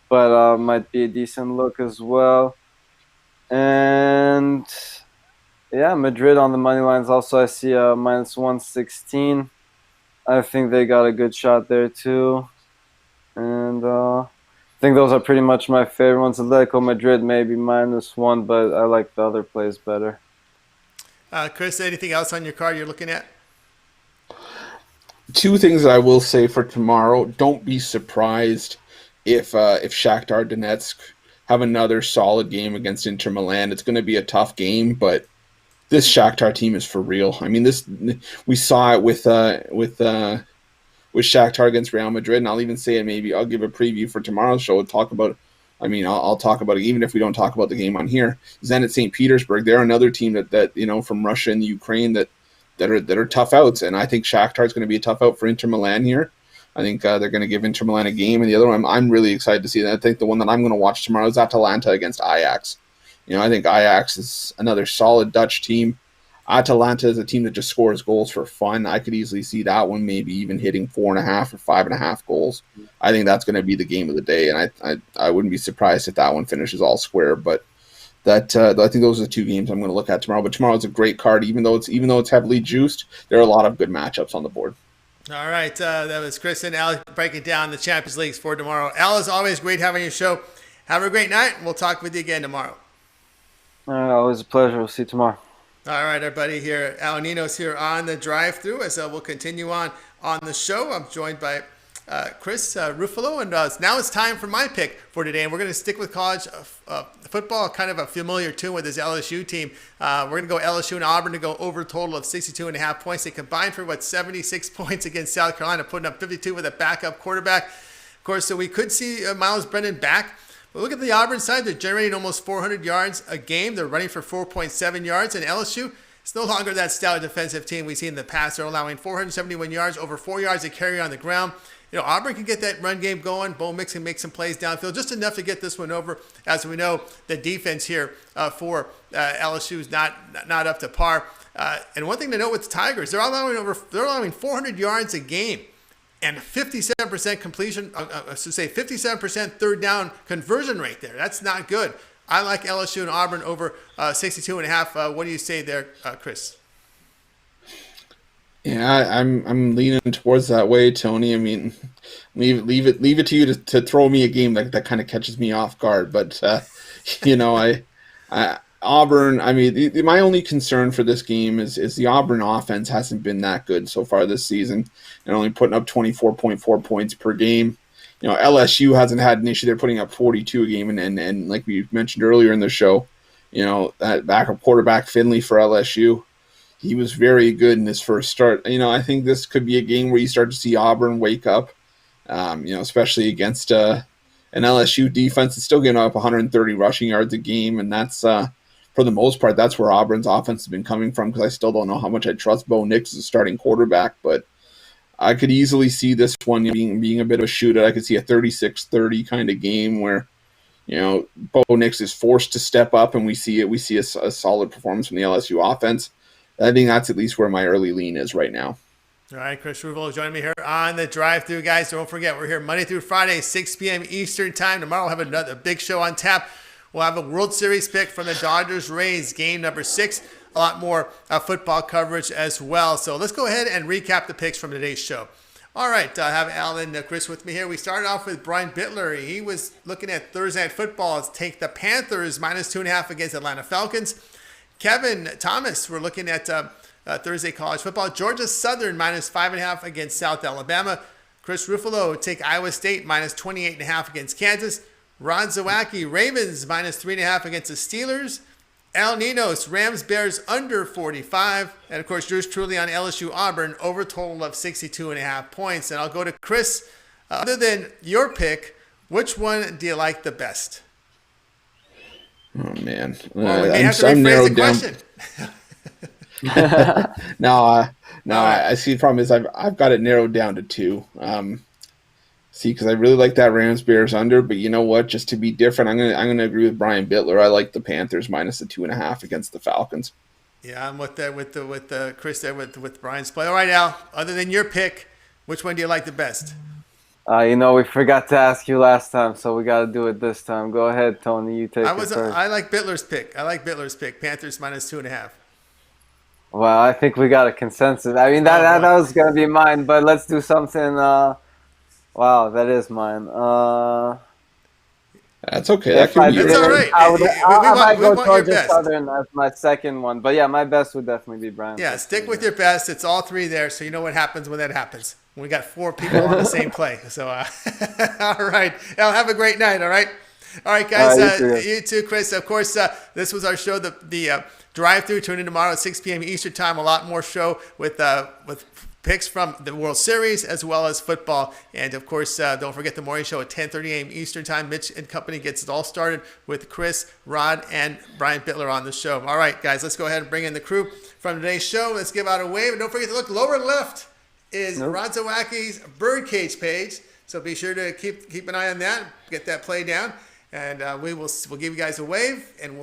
but might be a decent look as well. And yeah, Madrid on the money lines also. I see a -116. I think they got a good shot there too. And I think those are pretty much my favorite ones. Atletico Madrid maybe -1, but I like the other plays better. Chris, anything else on your card you're looking at? Two things that I will say for tomorrow. Don't be surprised if Shakhtar Donetsk have another solid game against Inter Milan. It's going to be a tough game, but this Shakhtar team is for real. I mean, we saw it with Shakhtar against Real Madrid, and I'll even say it. Maybe I'll give a preview for tomorrow's show. I'll talk about it, even if we don't talk about the game on here. Zenit St. Petersburg, they're another team that from Russia and the Ukraine that are tough outs, and I think Shakhtar is going to be a tough out for Inter Milan here. I think they're going to give Inter Milan a game, and the other one I'm really excited to see. And I think the one that I'm going to watch tomorrow is Atalanta against Ajax. I think Ajax is another solid Dutch team. Atalanta is a team that just scores goals for fun. I could easily see that one maybe even hitting 4.5 or 5.5 goals. I think that's going to be the game of the day, and I wouldn't be surprised if that one finishes all square. But I think those are the two games I'm going to look at tomorrow. But tomorrow's a great card, even though it's heavily juiced. There are a lot of good matchups on the board. All right, that was Chris and Al breaking down the Champions Leagues for tomorrow. Al, is always great having your show. Have a great night. We'll talk with you again tomorrow. All right, always a pleasure. We'll see you tomorrow. All right, everybody here. Al Nino's here on the drive-through as we'll continue on the show. I'm joined by Chris Ruffalo, and now it's time for my pick for today. And we're going to stick with college football, kind of a familiar tune with this LSU team. We're going to go LSU and Auburn to go over a total of 62.5 points. They combined for 76 points against South Carolina, putting up 52 with a backup quarterback. Of course, so we could see Miles Brennan back. But look at the Auburn side. They're generating almost 400 yards a game. They're running for 4.7 yards. And LSU, it's no longer that stout defensive team we've seen in the past. They're allowing 471 yards, over 4 yards to carry on the ground. Auburn can get that run game going. Bo Mix can make some plays downfield, just enough to get this one over. As we know, the defense here for LSU is not up to par. And one thing to note with the Tigers, they're allowing 400 yards a game and 57% completion. 57% third down conversion rate there. That's not good. I like LSU and Auburn over 62.5. What do you say there, Chris? Yeah, I'm leaning towards that way, Tony. I mean, leave it to you to throw me a game that kind of catches me off guard. But Auburn. I mean, my only concern for this game is the Auburn offense hasn't been that good so far this season, and only putting up 24.4 points per game. LSU hasn't had an issue. They're putting up 42 a game, and like we mentioned earlier in the show, that backup quarterback Finley for LSU. He was very good in his first start. I think this could be a game where you start to see Auburn wake up, especially against an LSU defense that's still getting up 130 rushing yards a game. And that's, for the most part, that's where Auburn's offense has been coming from, because I still don't know how much I trust Bo Nix as a starting quarterback. But I could easily see this one being a bit of a shootout. I could see a 36-30 kind of game where, Bo Nix is forced to step up, and we see a solid performance from the LSU offense. I think that's at least where my early lean is right now. All right, Chris Ruffalo joining me here on the drive-through, guys. Don't forget, we're here Monday through Friday, 6 p.m. Eastern time. Tomorrow we'll have another big show on tap. We'll have a World Series pick from the Dodgers-Rays, game number 6. A lot more football coverage as well. So let's go ahead and recap the picks from today's show. All right, I have Al and Chris with me here. We started off with Brian Bitler. He was looking at Thursday Night Football. Let's take the Panthers -2.5 against Atlanta Falcons. Kevin Thomas, we're looking at Thursday college football. Georgia Southern -5.5 against South Alabama. Chris Ruffalo take Iowa State -28.5 against Kansas. Ron Zawacki, Ravens -3.5 against the Steelers. Al Ninos, Rams Bears under 45. And of course, yours truly on LSU Auburn, over total of 62.5 points. And I'll go to Chris. Other than your pick, which one do you like the best? Oh man, well, I'm narrowed down. I see. The problem is I've got it narrowed down to 2. Because I really like that Rams Bears under, but you know what? Just to be different, I'm gonna agree with Brian Bitler. I like the Panthers -2.5 against the Falcons. Yeah, I'm with Chris there with Brian's play. All right, Al. Other than your pick, which one do you like the best? We forgot to ask you last time, so we got to do it this time. Go ahead, Tony. You take it first. I like Bitler's pick. Panthers -2.5. Well, I think we got a consensus. I mean, that was going to be mine, but let's do something. Wow, that is mine. That's okay. That can be That's all right. I might go want towards your the best. Southern as my second one. But yeah, my best would definitely be Brian. Yeah, stick with your best. It's all three there, so you know what happens when that happens. We got 4 people on the same play. So, all right. Al, have a great night, all right? All right, guys. You too, Chris. Of course, this was our show, the drive-through. Tune in tomorrow at 6 p.m. Eastern Time. A lot more show with picks from the World Series as well as football. And, of course, don't forget the morning show at 10:30 a.m. Eastern Time. Mitch and company gets it all started with Chris, Rod, and Brian Bitler on the show. All right, guys, let's go ahead and bring in the crew from today's show. Let's give out a wave. And don't forget to look lower left is Rod Zawacki's Birdcage page. So be sure to keep an eye on that. Get that play down. And we'll give you guys a wave, and we'll